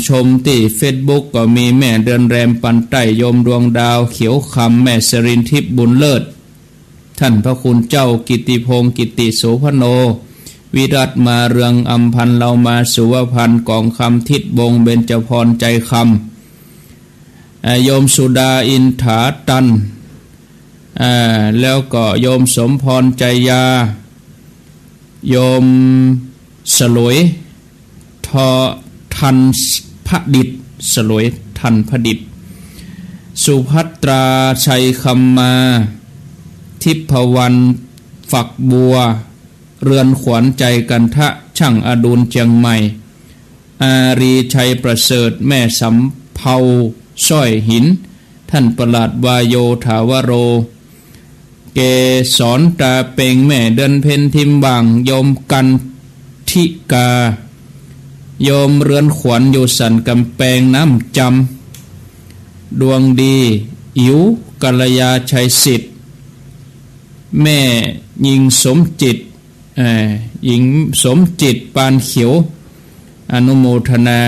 ชมที่เฟซบุ๊กก็มีแม่เดือนแรมปันไต้โยมดวงดาวเขียวคำแม่สรินทิพย์บุญเลิศท่านพระคุณเจ้ากิติพงศ์กิติโสภโนวิรัตมาเรืองอัมพันธ์เรามาสุวพันธ์กองคำทิศบงเบญจพรใจคำโยมสุดาอินถาตันแล้วก็โยมสมพรใจยาโยมสลวยทอทันพดิษฐ์สลวยทันพดิษฐ์สุภัตราชัยคำมาทิพวรรณฝักบัวเรือนขวัญใจกันทะช่างอดุลเชียงใหม่อารีชัยประเสริฐแม่สำเภาสร้อยหินท่านประหลัดวายโยถาวโรเกศรตาเปงแม่เดินเพนทิมบางโยมกันทิกาโยมเรือนขวัญอยู่สันกำแพงน้ำจำดวงดีอิ๋วกัลยาชัยสิทธิ์แม่หญิงสมจิตหญิงสมจิตปานเขียวอนุโมทนา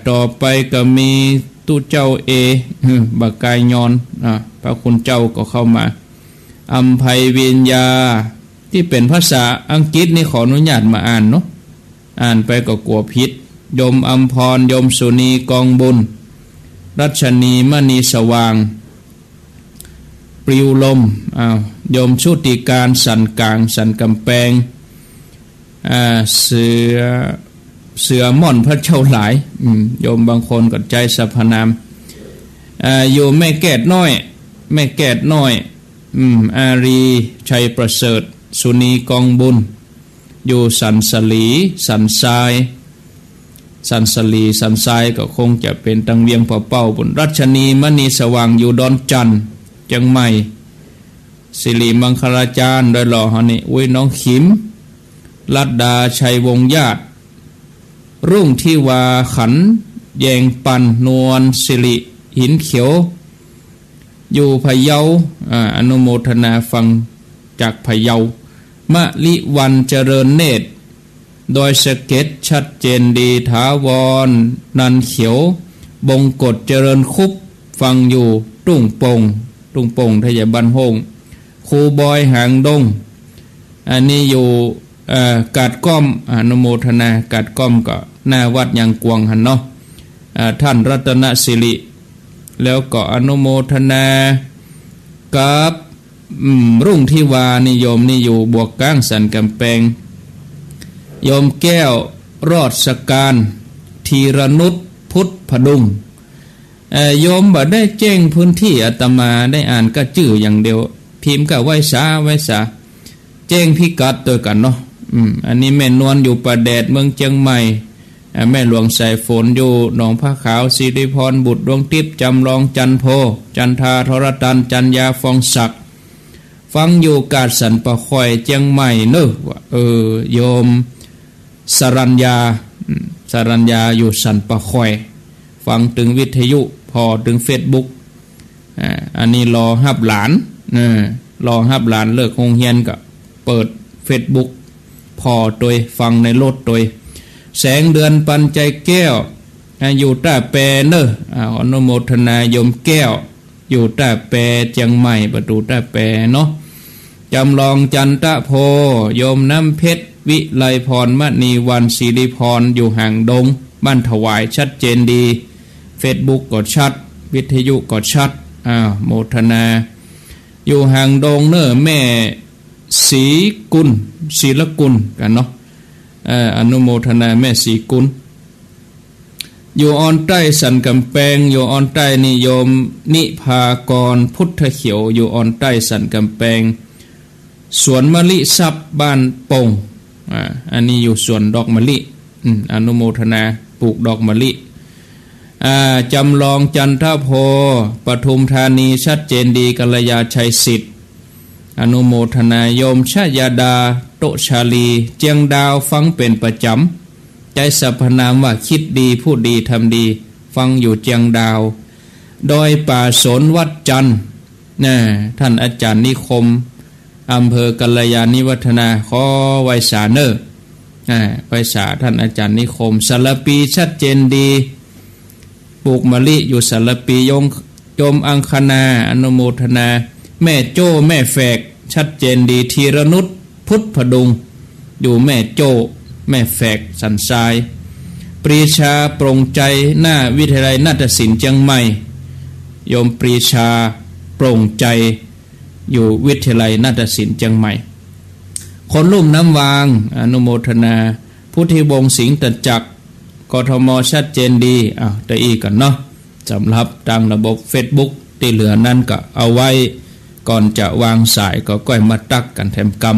ต่อไปก็มีตู้เจ้าบักกายยอนพระคุณเจ้าก็เข้ามาอัมไพเวียนยาที่เป็นภาษาอังกฤษนี่ขออนุญาตมาอ่านเนาะอ่านไปก็กลัวผิดโยมอัมพรโยมสุนีกองบุญรัชนีมณีสว่างปลิวลมโยมชุติการสันกลางสันกำแพงเสือม่อนพระเจ้าหลายโยมบางคนก็ใจสรรพนามอยู่แม่แก่น้อยอารีชัยประเสริฐสุนีกองบุญอยู่สันสลีสันทรายก็คงจะเป็นตังเวียงเป่าบุญรัชนีมณีสว่างอยู่ดอนจันจังใหม่สิริมังคลาจารย์โดยหล่อฮะนี่อุ้ยน้องขิมลัดดาชัยวงญาติรุ่งที่วาขันแยงปันนวลสิริหินเขียวอยู่พะเยาอนุโมทนาฟังจากพะเยามะลิวันเจริญเนตรโดยสเก็ตชัดเจนดีถาวรนันเขียวบงกฎเจริญคุบฟังอยู่ตุ้งโป่งทยบันโฮงครูบอยหางดงอันนี้อยู่กาดก้อมอนุโมทนากาดก้อมก็หน้าวัดยังกวงหันเนาะท่านรัตนสิริแล้วก็อนุโมทนากับรุ่งที่วานิยมนี่อยู่บวกก้างสันกำแพงโยมแก้วรอดสการธีรนุชพุทธพดุงโยมบ่ได้แจ้งพื้นที่อาตมาได้อ่านก็จื่ออย่างเดียวพิมพ์ก็ไว้สาแจ้งพิกัดตัวกันเนาะอันนี้แม่นวลอยู่ประแดดเมืองเชียงใหม่แม่หลวงสายฝนอยู่หนองผ้าขาวสิริพรบุตรดวงทิพย์จำลองจันโพจันทาธรตันจันยาฟองศักดิ์ฟังอยู่กาดสันปะคอยเชียงใหม่เนอะโยมสรัญญาอยู่สันปะคอยฟังถึงวิทยุพอถึงเฟซบุ๊กอันนี้รอฮับหลานเลิกโรงเรียนก็เปิดเฟซบุ๊กพอโดยฟังในรถโดยแสงเดือนปันใจแก้วอยู่ต้าแปรเนอะอนุโมทนายมแก้วอยู่ต้าแปรเชียงใหม่ประตูต้าแปรเนาะจำลองจันทโพโยมน้ำเพชรวิไลพรมณีวันศิริพรอยู่ห่างดงบ้านถวายชัดเจนดีเฟซบุ๊กก็ชัดวิทยุก็ชัดโมทนาอยู่ห่างดงเนอะแม่ศรีละกุลกันเนาะอนุโมทนาแม่ศรีกุลอยู่ออนใต้สันกำแพงอยู่ออนใต้นิยมนิพากรพุทธเขียวอยู่ออนใต้สันกำแพงสวนมะลิซับบ้านปงอันนี้อยู่สวนดอกมะลิอนุโมทนาปลูกดอกมะลิจำลองจันทโพปทุมธานีชัดเจนดีกัลยาชัยสิทธิ์อนุโมทนาโยมชยาดาโตชาลีเจียงดาวฟังเป็นประจำใจสรรพนามว่าคิดดีพูดดีทำดีฟังอยู่เจียงดาวโดยป่าสนวัดจันทร์ท่านอาจารย์นิคมอำเภอกัลยาณิวัฒนาขอไวสาเนอร์ ไปสาท่านอาจารย์นิคมสารปีชัดเจนดีปลูกมะลิอยู่สารปีโยมอังคณาอนุโมทนาแม่โจ้แม่แฝกชัดเจนดีธีรนุชพุทธพดุงอยู่แม่โจ้แม่แฝกสันทรายปรีชาโปร่งใจหน้าวิทยาลัยนาฏศิลป์เชียงใหม่โยมปรีชาโปร่งใจอยู่วิทยาลัยนาฏศิลป์เชียงใหม่คนลุ่มน้ำวางอนุโมทนาพุทธิวงศ์สิงห์ตะจักรกทมชัดเจนดีแต่อีกกันเนาะสำหรับทางระบบ Facebook ที่เหลือนั้นก็เอาไว้ก่อนจะวางสายก็ก้อยมาตักกันแถมกรรม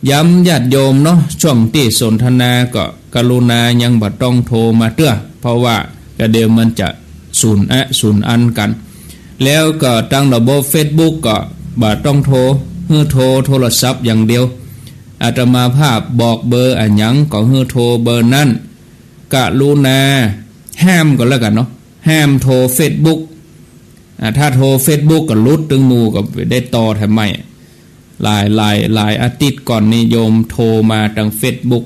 ย้ำญาติโยมเนาะช่วงที่สนทนาก็กรุณายังบ่ต้องโทรมาเตื้อเพราะว่ากระเดี๋ยวมันจะสูญอันกันแล้วก็ตั้งระบบ Facebook ก็บ่ต้องโทรโทรศัพท์อย่างเดียวอาตมาภาพบอกเบอร์อันหยังก็โทรเบอร์นั้นกรุณาห้ามก็แล้วกันเนาะห้ามโทร Facebook ถ้าโทร Facebook ก็ลุดตึงหมู่ก็ได้ต่อแถมไม่หลายอาทิตย์ก่อนนี้โยมโทรมาทาง Facebook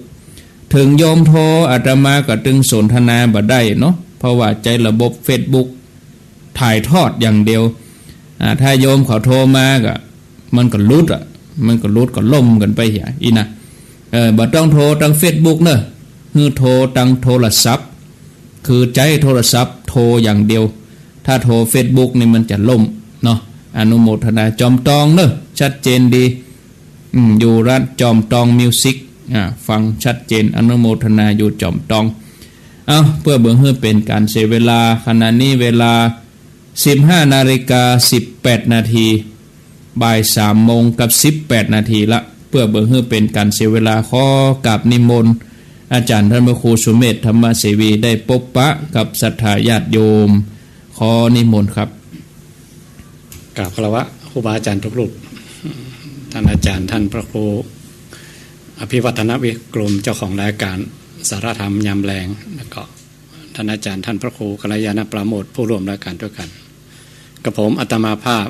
ถึงโยมโทรอาตมาก็ตึงสนทนาบ่ได้เนาะเพราะว่าใจระบบ Facebook ถ่ายทอดอย่างเดียวถ้าโยมเขาโทรมาก็มันก็ลุดก็ล่มกันไปอย่าอีนะบ่ต้องโทรทาง Facebook เนอะโทรทางโทรศัพท์คือใจโทรศัพท์โทรอย่างเดียวถ้าโทร Facebook นี่มันจะล่มเนาะอนุโมทนาจอมตองเนอะชัดเจนดีอยู่ร้านจอมตองมิวสิกฟังชัดเจนอนุโมทนาอยู่จอมตองเพื่อเบื้องให้เป็นการเสียเวลาขณะนี้เวลา 15:18 นาทีบ่าย 3 โมงกับ 18 นาทีละเพื่อเบื้องให้เป็นการเสียเวลาขอกราบนิมนต์อาจารย์ท่านพระครูสุเมธธรรมเสวีได้พบปะกับศรัทธาญาติโยมขอนิมนต์ครับกราบคารวะครูบาอาจารย์ทุกรูปท่านอาจารย์ท่านพระครูอภิวัฒนวิกรมเจ้าของรายการสารธรรมยามแรงแล้วก็ท่านอาจารย์ท่านพระครูกัลยาณประโมทผู้ร่วมรายการด้วยกันกับผมอาตมาภาพ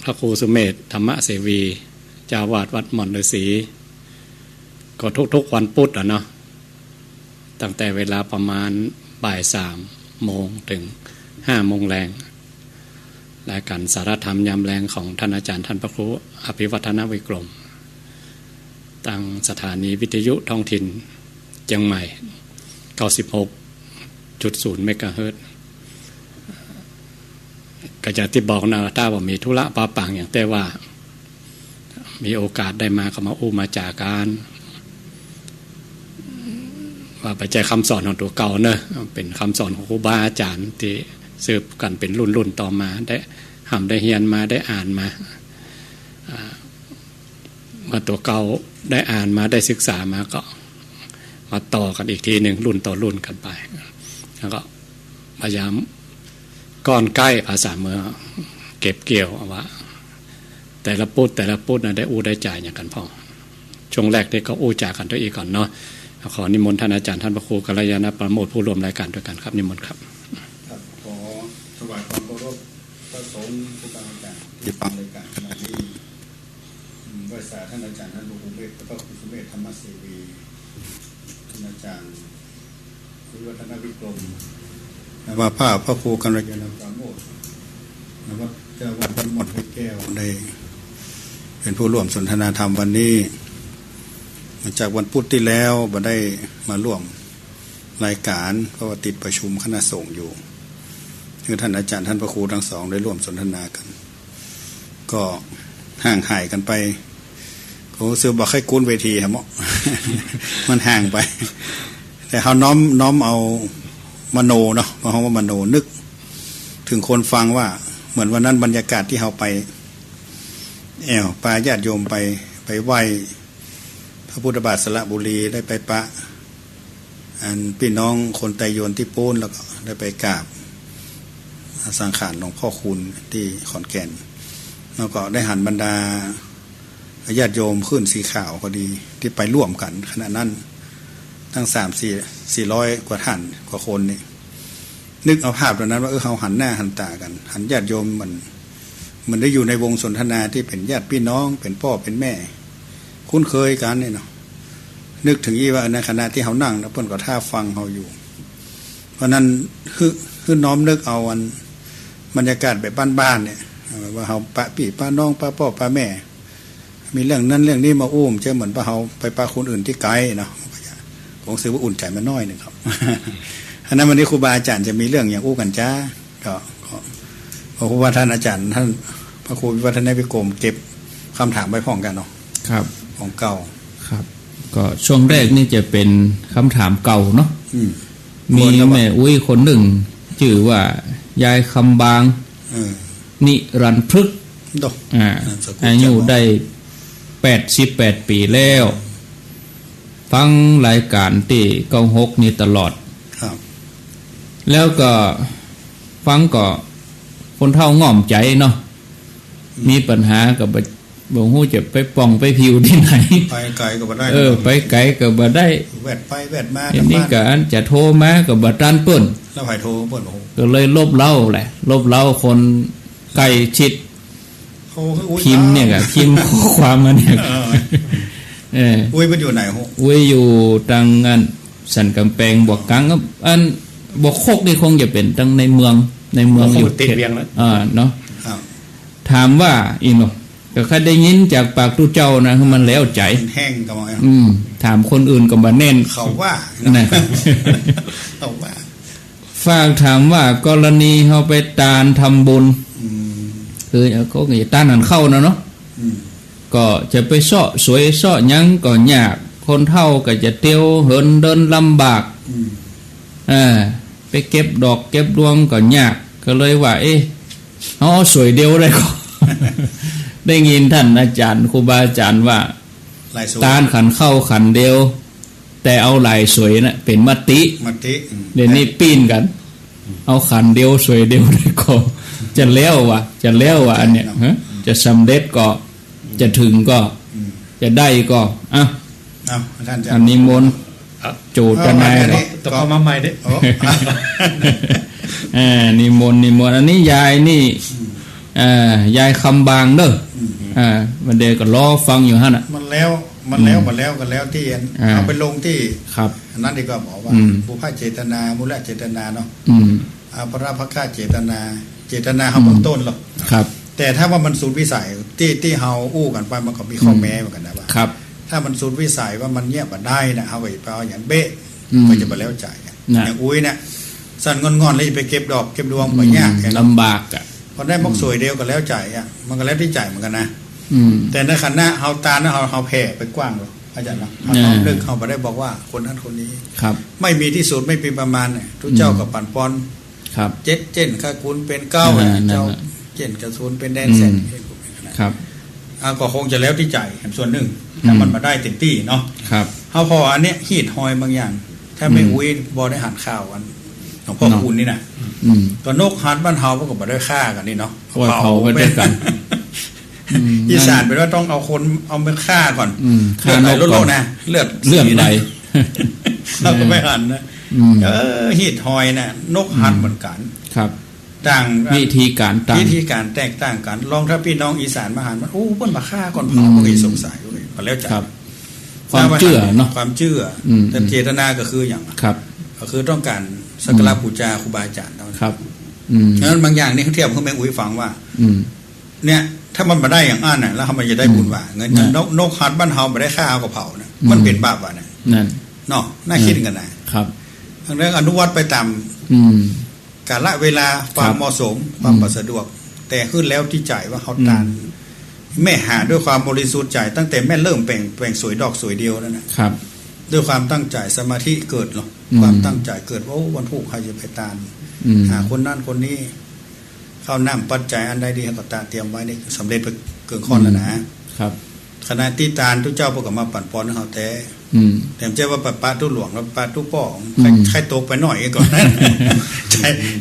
พระครูสุเมธธรรมเสวีเจ้าวาดวัดหม่อนฤาษีก็ทุกวันพุธเนาะตั้งแต่เวลาประมาณบ่าย 3 โมงถึง 5 โมงแรงรายการสารธรรมยามแรงของท่านอาจารย์ท่านพระครูอภิวัฒนวิกรมตั้งสถานีวิทยุท้องถิ่นเชียงใหม่ 96.0 เมกะเฮิรตซ์ก็จะที่บอกนะถ้าว่ามีธุระปาปังอย่างแต่ว่ามีโอกาสได้มาเข้ามาอู้มาจากการว่าไปใจคำสอนของตัวเก่าเนอะเป็นคำสอนของครูบาอาจารย์ที่สืบกันเป็นรุ่นต่อมาได้ได้เรียนมาได้อ่านมาเมื่อตัวเก่าได้อ่านมาได้ศึกษามาก็มาต่อกันอีกทีหนึ่งรุ่นต่อรุ่นกันไปแล้วก็พยายามก้อนใกล้ภาษาเมื่อเก็บเกี่ยวว่าแต่ละปุดนะได้อู้ได้จ่ายอย่างกันพอช่วงแรกได้ก็อู้จ่ายกันตัวอีกก่อนเนาะขอนิมนต์ท่านอาจารย์ท่านพระครูกัลยาณประโมทผู้ร่วมรายการด้วยกันครับนิมนต์ครับขอถวายความเคารพพระสงฆ์ครูบาอาจารย์ที่ฟังรายการขณะนี้บริษัทท่านอาจารย์ท่านหลวงปู่เวทพระครูสุเมธธรรมเสวีท่านอาจารย์วิวัฒนวิกรมว่าพระครูกัลยาณประโมทแล้วก็เจ้าวัดวัดหม่อนห้วยแก้วได้เป็นผู้ร่วมสนทนาธรรมวันนี้จากวันพุธที่แล้วบ่ได้มาร่วมรายการเพราะว่าติดประชุมคณะสงฆ์อยู่คือท่านอาจารย์ท่านพระครูทั้งสองได้ร่วมสนทนากันก็ห่างหายกันไปเขาเสือบอกให้กุ้นเวทีครับมันห่างไปแต่เขาน้อมเอามโนเนาะเพราะเขาว่ามโนนึกถึงคนฟังว่าเหมือนวันนั้นบรรยากาศที่เขาไปปาญาติโยมไปไหว้พระพุทธบาทสระบุรีได้ไปปะพี่น้องคนไตโยนที่ปูนแล้วก็ได้ไปกราบสังขารหลวงพ่อคูณที่ขอนแก่นแล้วก็ได้หันบรรดาญาติโยมขึ้นสีขาวก็ดีที่ไปร่วมกันขณะนั้นตั้ง300-400 กว่าท่านกว่าคนนี่นึกเอาภาพตอนนั้นว่าเขาหันหน้าหันตากันหันญาติโยมมันได้อยู่ในวงสนทนาที่เป็นญาติพี่น้องเป็นพ่อเป็นแม่คุ้นเคยกันเนี่ยเนาะ นึกถึงอีว่าในขณะที่เขานั่งนะเพิ่นก็ท่าฟังเขาอยู่ เพราะนั้นคือน้อมนึกเอาวันบรรยากาศแบบบ้านๆเนี่ยว่าเขาปะพี่ป้าน้องป้าพ่อป้าแม่มีเรื่องนั้นเรื่องนี้มาอุ้มเช่เหมือนป้าเขาไปป้าคนอื่นที่ไกลเนาะของซื้อว่าอุ่นใจมาน้อยหนึ่งครับ อันนั้นวันนี้ครูบาอาจารย์จะมีเรื่องอย่างอู้กันจ้าก็เพราะว่าท่านอาจารย์ท่านพระครูวิวัฒนวิกรมเก็บคำถามไว้พร้อมกันเนาะ ครับ ของเก่า ครับ ก็ช่วงแรกนี่จะเป็นคำถามเก่าเนาะ มีแม่อุ้ยคนหนึ่งชื่อว่ายายคำบางนิรันพฤกษ์อายุได้88 ปีแล้ว ฟังรายการที่96นี่ตลอดแล้วก็ฟังก็คนเฒ่าง่อมใจเนาะมีปัญหากับบ่ฮู้จะไปป่องไปผิวที่ไหนไปไกลก็บ่ได้ไปไกลก็บ่ได้แวดไปแวดมาอันนี้ก็อันจะโทรมาก็บ่ทันเปิ้นแล้วให้โทรเปิ้นก็เลยลบเล้าแหละลบเล้าคนใกล้ชิดพิมพ์เนี่ยก็พิมพ์ข้อความมาเนี่ยอุ้ยมันอยู่ไหนโหอุ้ยอยู่ทางอันสันกำแพงบวกกลางอันบวกโคกนี่คงจะเป็นทางในเมืองอยู่ติดเวียงแล้วเนาะถามว่าอีโนก็เคยได้ยินจากปากตู้เจ้านะคือมันแล้วใจแห้งก็ว่าถามคนอื่นก็บ่แน่นเขาว่านะเขาว่าฝากถามว่ากรณีเฮาไปตานทำบุญคือก็จะตานหันเข้านะเนาะก็จะไปเสาะสวยเสาะยังก็ยากคนเฒ่าก็จะเที่ยวเหินเดินลำบากไปเก็บดอกเก็บดวงก็ยากก็เลยว่าเฮาสวยเดียวได้ก็ ได้ยินท่านอาจารย์ครูบาอาจารย์ว่าตานขันเข้าขันเดียวแต่เอาลายสวยนะเป็นมติเดี๋ยวนี้ปีนกันเอาขันเดียวสวยเดียวได้ก็จะแล้ววะอันเนี้ยจะสำเร็จก็จะถึงก็จะได้ก็อันนี้มนโจทย์กันนายเลยต้องเอามาใหม่ดินิมนต์อันนี้ยายนี่ยายคำบางเด้อมันเด็กก็รอฟังอยู่ฮะน่ะมันแล้วกันแล้วที่เอาไปลงที่ครับนั้นดีกว่าบอกว่าผู้พ่ายเจตนามูลเจตนาเนาะพระพระเจตนาเฮาเบื้องต้นหรอกครับแต่ถ้าว่ามันสูญวิสัยที่เฮาอู้กันไปมันก็มีข้อแม้เหมือนกันนะว่าถ้ามันสูญวิสัยว่ามันเงียบบ่ได้นะเฮาก็ไปเอาอย่างเบ้ก็จะบ่แล้วใจอย่างอุ้ยเนี่ยสั่นงอนๆเลยไปเก็บดอกเก็บดวงบ่ยากลำบากอ่ะพอได้มกสวยเดียวก็แล้วใจอ่ะมันก็แล้วที่ใจเหมือนกันนะแต่ในขณะเฮาตาเฮาแผ่ไปกว้างเลยอาจารย์เนาะเขาเรื่องเขาบ่ได้บอกว่าคนนั้นคนนี้ครับไม่มีที่สุดไม่เป็นประมาณเนี่ยทุกเจ้ากับปั่นปอนครับเจ็ดค่าคุณเป็นเก้าเจ้าเจ็ดกระสุนเป็นแดนแสนครับก็คงจะแล้วที่ใจส่วนหนึ่งถ้ามันมาได้เต็มที่เนาะครับเฮาพออันเนี้ยฮีดหอยบางอย่างถ้าไม่อุ้ยบ่ได้หันข้าวกันของพ่อคุณนี่นะก็นกหันบ้านเฮาก็บ่ได้ฆ่ากันนี่เนาะเผาไปด้วยกันอีสานเป็นว่าต้องเอาคนเอาไปฆ่าก่อนฆ่านกก่อนนะเลือดไหลเราก็ไม่หันนะฮีดหอยน่ะนกหันเหมือนกันครับต่างวิธีการแตกต่างกันลองถ้าพี่น้องอีสานมาหันมันโอ้เพิ่นมาฆ่าก่อนเผาบ่ได้สงสัยเลยก็แล้วจับความเชื่อเนาะความเชื่อแต่เจตนาก็คืออย่างครับก็คือต้องการสักการะบูชาครูบาอาจารย์เท่านั้นครับฉะนั้นบางอย่างนี่เขาเทียบเขาแม่อุ้ยฟังว่าเนี่ยถ้ามันมาได้อย่างอันน่ะแล้วเขามันจะได้บุญว่าเงินนกหัดบ้านเฮาบ่ได้ฆ่าเอากับเผานะมันเป็นบาปว่ะเนี่ยนั่นเนาะน่าคิดกันนะครับทั้งนั้นอนุวัตไปตามกาลเวลาความเหมาะสมความสะดวกแต่ขึ้นแล้วที่ใจว่าเขาตานแม่หาด้วยความบริสุทธิ์ใจตั้งแต่แม่เริ่มแปลงสวยดอกสวยเดียวนั่นนะครับด้วยความตั้งใจสมาธิเกิดหรอกความตั้งใจเกิดว่าวันพุธใครจะไปตานหาคนนั่นคนนี้เข้าน้ำปัจจัยอันใดดีก็ตาเตรียมไว้นี่สำเร็จไปเกินข้อแล้วนะครับขณะที่ตานทุกเจ้าพวกก็มาปั่นปอนเขาแต่เจ้าว่าปาตู้หลวงแล้วปาตู้ป้อใครตกไปหน่อยก่อนนะ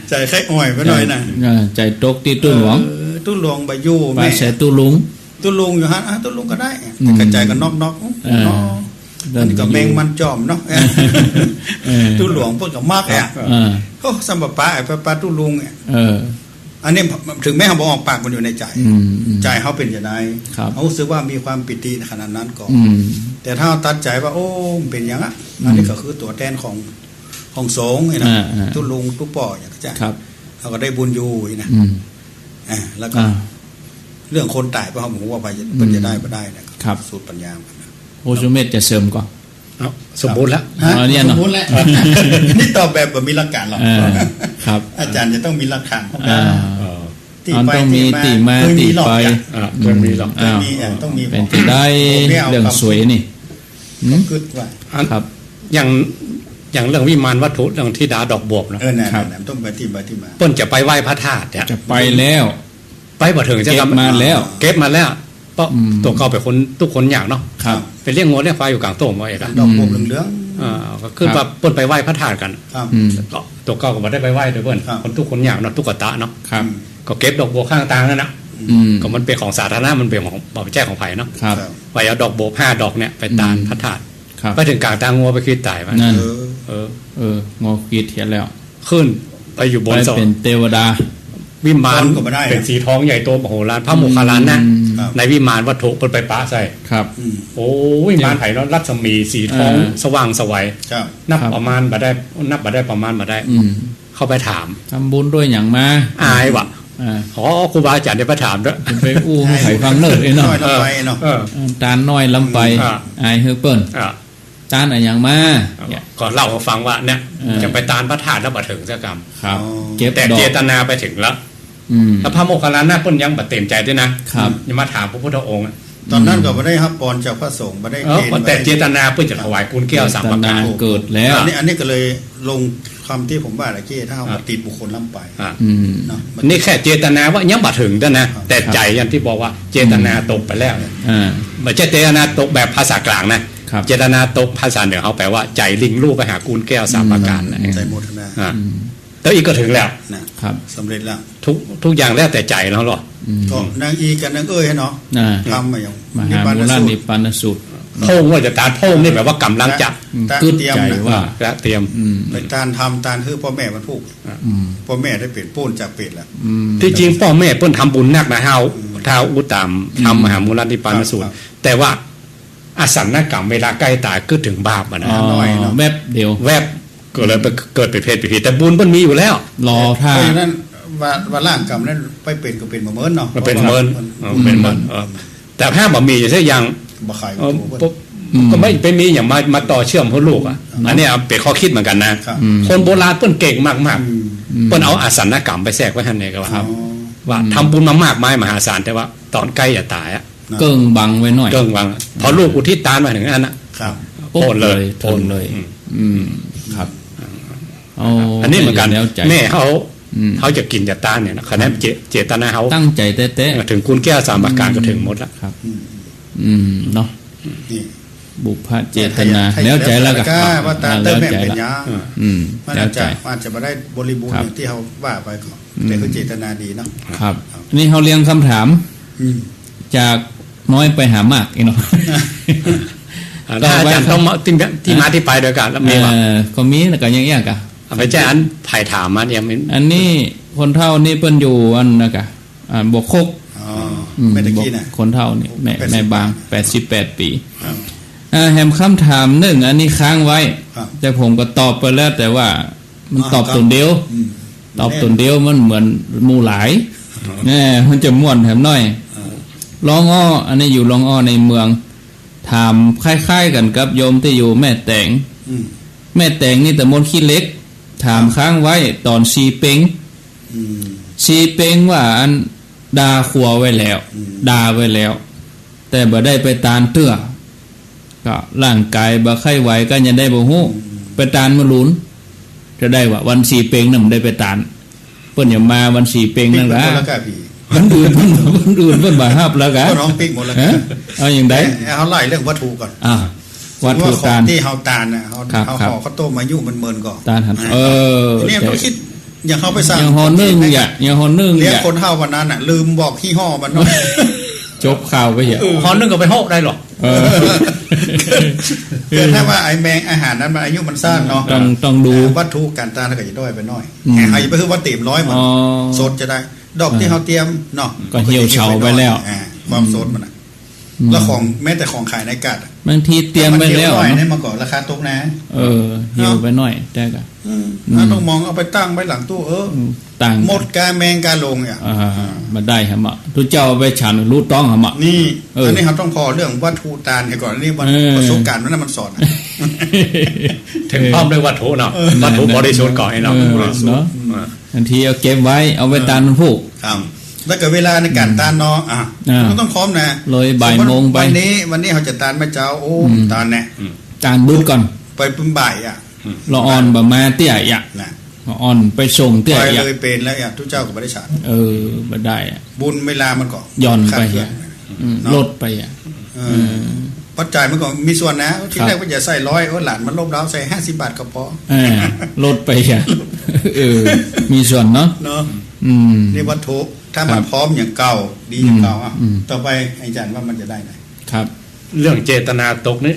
ใจใครอ่อยไปหน่อยนะใจตกที่ตู้หลวงไปยู่แม่ใส่ตู้ลุงอยู่ฮะตู้ลุงก็ได้แต่กระจายก็นอกมันก็แมงมันจอมเนาะตู้หลวงพวกก็มากอ่ะโอ้สมบัติป้าตู้ลุง อันนี้ถึงแม้เขาบอกออกปากมันอยู่ในใจ ใจเขาเป็นจะได้ ครับ เขารู้สึกว่ามีความปิติขนาดนั้นก่อน อืม แต่ถ้าตัดใจว่าโอ้มันเป็นอย่างนั้นอันนี้ก็คือตัวแทนของสงฆ์นี่นะ ทุลุงทุป่ออย่างจะ ครับ เขาก็ได้บุญอยู่นี่นะ แล้วก็เรื่องคนตายเพราะเขาบอกว่าเป็นจะได้ไม่ได้นะครับ สูตรปัญญาเหมือนกันนะ โอชูเมธจะเสริมก่อน เอาสมบูรณ์แล้ว อ๋อเนี่ยเนาะ สมมุติแล้ว นี่ตอบแบบแบบมีหลักการหรอก ครับ อาจารย์จะต้องมีหลักฐานของ อ่า ที่ มัน ไป ต้องมีตีมา เคย ตี หลอก ไป อย่าง เคยมีหรอก อ้าว ต้องมี เป็นที่ได้เรื่องสวยนี่ กึดว่า ครับ อย่างเรื่องวิมานวัตถุเรื่องที่ดาดอกบวบเนาะ นั่น ครับ ต้องไปที่มา เปิ้นจะไปไหว้พระธาตุเนี่ย จะไปแล้ว ไปบ่ถึงจะ เก็บมาแล้ว เก็บมาแล้วเพราะตัวเก่าเป็นคนทุกคนอยากเนาะ ครับ ไปเลี้ยงงัวเลี้ยงควายอยู่กลางโต้งว่าเอกอะ ดอกบัวเหลือง ก็ขึ้นว่าเปิ้นไปไหว้พระธาตุกัน ๆครับ ก็ตัวเก่าก็บ่ได้ไปไหว้ด้วยเปิ้น ครับ คนทุกคนอยากเนาะทุกกตะเนาะ ครับ ก็เก็บดอกบัวข้างทางนั่นนะ ก็มันเป็นของสาธารณะมันเป็นของบ่แจ้ของไผ่เนาะ ครับ ไว้เอาดอกโบก5 ดอกเนี่ยไปตานพระธาตุ ครับ ไปถึงกลางตางัวไปคิดตายมัน นั่น เออ งอกีดเทียนแล้ว ขึ้นไปอยู่บ ไป นสวร เป็ ร น ค์ เทวดา วิมาน ก็ไม่ได้ เป็นสีทองใหญ่โตมโหฬารพระโมคคัลลานนะ ครับ ในวิมานวัตถุเปิดไปป้าใส่ ครับ โอ้วิมานไผ่แล้วรัศมีสีทองสว่างสวัย ครับ นับ ครับ ประมาณมาได้นับมาได้ประมาณมาได้ เข้าไปถาม ทำบุญด้วยอย่างมา อายว่ะ อ่า ขอครูบาอาจารย์ได้ไปถามด้วย ไปอู้ให้ไผ่ฟังเนิร์ดไอ้เนาะ น้อยลงไปเนาะ เออ ตาลน้อยลำไป อ่า อายเฮอเปิ้ล อ่ะ ตาลอะไรอย่างมาเนี่ย ก็เล่าให้ฟังว่าเนี่ย เออ จะไปตานพระธาตุแล้วมาถึงเจ้ากรรม ครับ อ๋อ เก็บ แต่ ดอก เจตนาไปถึงแล้ว แล้วพระโมคคัลลานะเปิ้นยังบัดเต็มใจด้วยนะครับ ยังมาถามพระพุทธองค์อะ ตอนนั้นก็ไม่ได้รับพรจากพระสงฆ์ไม่ได้ เออ เกณฑ์ แต่เจตนาเปิ้นจะถวายกุลแก้วสามประการ เกิดแล้ว อันนี้ก็เลยลงคำที่ผมว่าอะไรกี้ถ้าเอามาติดบุคคลล้ำไป อ่ะ เนาะ นี่แค่เจตนาว่ายังบัดถึงด้วยนะแต่ใจอยันที่บอกว่าเจตนาตกไปแล้ว ไม่ใช่เจตนาตกแบบภาษากลางนะครับ เจตนาตกภาษาเหนือเขาแปลว่าใจลิงลู่ไปหากุลแก้วสามประการนะ ใจโมทนา อ่ะแล้วอีกก็ถึงแล้ว นะครับ สำเร็จแล้ว ทุกอย่างแล้วแต่ใจแล้วหรอ ก็นางอีกับนางเอ้ยให้เนาะทำมาอย่าง มหาโบราณนิพพานสูตร โพงว่าจะตาโพงนี่แบบว่ากำลังจะ ตา ขึ้น เตรียม ใจ นะ ว่า และเตรียม ไปตานทำตานคือพ่อแม่มันพูกพ่อแม่ได้เปลี่ยนปูนจากเปลี่ยนแล้ว ที่จริงพ่อแม่เปิ้นทำบุญนักนะเฮาท้าวอุตตามทำมหามูลนิธิปานสูต ครั ร บ แต่ว่าอสันนกรรมเวลาใกล้ตายก็ถึงบาปอะนะ น้อยเนอะ แวบเดียว แวบก็เลยไปเกิดเป็นเพศเป็นผีแต่บุญมันมีอยู่แล้ว รอท่า เพราะฉะนั้นว่าร่างกรรมนั้นไปเป็นก็เป็นมาเมินเนาะ มันเป็นเมินเป็นเมินแต่ถ้าบ่มีอย่างเช่นอย่าง บ่ใคร ปุ๊บก็ไม่เป็นมีอย่างมาต่อเชื่อมพ่อลูกอ่ะอันนี้เป็นข้อคิดเหมือนกันนะครับ คนโบราณเปิ้นเก่งมากๆเปิ้นเอาอสันนกรรมไปแทรกไว้ท่านเนี่ยก็ว่าว่าทำบุญมามากมายมหาศาลแต่ว่าตอนใกล้จะตายอ่ะ เกิ่งบังไว้หน่อย เกิงวังพอลูกอุทิศตานมาถึงนั้นนะครับ โอนเลย โทนเลย ครับเอา อันนี้เหมือนกัน แล้วใจ แม่เขาจะกินจะตานเนี่ยนะคะแนนเจตนาเขา ตั้งใจเต๊ะ ถึงคุณแก้วสามประการก็ถึงหมดแล้ว ๆครับ เนาะ นี่ บุพเจตนาแล้วใจแล้วก็ ว่าตาเติมแม่เป็นยา มัน แล้ว อาจ ใจ จะไม่ได้บริบูรณ์อย่างที่เขาว่าไปก่อนแต่คือเจตนาดีเนาะ ครับ นี่เขาเรียงคำถาม จากน้อยไปหามากอีกเนาะ ถ้าอาจารย์ต้องมาที่มาที่ไปโดยกันแล้วมีว่า ก็มีแล้วก็อยังเงี้ยกะ ไปแจ้อันไผ่ถามมาเนี่ยมัน อันนี้คนเท่านี่เปิ้นอยู่อันนะกะบวกคก ไม่ตะกี้นะ คนเท่านี่แม่บาง88 ปี ครับ แฮมคำถามหนึ่งอันนี้ค้างไว้ ครับ แต่ผมก็ตอบไปแล้ว แต่ว่ามันตอบ ครับ ตนเดียว ตอบตนเดียวมันเหมือนหมู่หลายมันจะม่วนแถมน้อยร้องอ้ออันนี้อยู่ร้องอ้อในเมือง ถามคล้ายๆกันกับโยมที่อยู่แม่แตงแม่แตงนี่แต่มนขี้เล็ก ถามค้างไว้ตอนซีเป้งซีเป้งว่าอันดาขัวไว้แล้วดาไว้แล้ว แต่บ่ได้ไปตานเตื้อก็ร่างกายบ่ไข้ไหวก็ยังได้บ่ฮู้ไปตานมาหลุนจะได้ว่าวันซีเป้งนั่นมันได้ไปตานเพิ่นอย่ามาวันซีเป้งนั่นล่ะ แล้วก็พี่ มันอื่นเพิ่นบ่ฮับแล้วกะ ก็ร้องปิ๊กหมดแล้ว ฮะเอาอย่างใด เขาไล่เรื่องวัตถุก่อน วัตถุ ของ ตาน ที่เฮาตานน่ะเขา ครับ เขา ครับ ห่อข้าวต้มมายุ่มันเมินก่อน ตานหันเนี่ยเขาคิดอย่างเขาไปสร้าง ยังฮอนึ่งอย่างฮอนึ่ง เลี้ยงคนเฮาวันนั้นน่ะลืมบอกยี่ห้อมันเนาะ จบข่าวไปอย่า ฮอนนึงก็ไปโฮกได้หรอ เกิดถ้าว่าไอแมงอาหารนั้นมันอายุมันสั้นเนาะ ต้องดู วัตถุการตานก็จะด้อยไปน้อยไอ้ไปคือว่าตีมร้อยมันสดจะได้ ดอกที่เขาเตรียมเนาะ ก็เหี่ยวเฉาไปแล้ว ความสดมันนะแล้วของแม้แต่ของขายในกาด บางทีเตรียมไปแล้ว มันเหี่ยวหน่อย เนาะ เนี่ยมาก่อนราคาตกนะ เหี่ยวไปหน่อยแต่ก็ ถ้าต้องมองเอาไปตั้งไว้หลังตู้ต่าง หมดกาแมงกาลงอ่ะ มาได้ฮะมะทุเจ้าไปฉันรู้ต้องฮะมะ นี่อันนี้เขาต้องพอเรื่องวัตถุตาลก่อนนี่ประสบการณ์นั้นมันสอน ถึงพร้อมด้วยวัตถุเนาะวัตถุบริสุทธิ์ก่อนให้เนาะ เนาะบางทีเอาเก็บไว้เอาไว้ตานมันผูก ครับแล้วก็เวลาในการตานเนาะมันต้องพร้อมนะ เลยบ่ายโมงไปวันนี้เขาจะตานแม่เจ้าโอ้ตานเนี่ย ตานบูดก่อน ไปเป็นบ่ายอ่ะ ละอ่อนบะมาเตี้ยอ่ะละอ่อนไปส่งเตี้ย ไป อ่ะ เลยเป็นแล้วอ่ะทุกเจ้าก็ไม่ได้ฉันบ่ได้อ่ะ บุญเวลามันก็ ย่อนไปลดไปอ่ะปัจจัยมันก็มีส่วนนะที่แรกว่าจะใส่100หลานมันลบแล้วใส่50 บาทก็พอลดไปอ่ะมีส่วนเนาะนี่วัตถุถ้ามันพร้อมอย่างเก่าดีอย่างเก่าอ่ะต่อไปอาจารย์ว่ามันจะได้ไหนครับเรื่องเจตนาตกนี่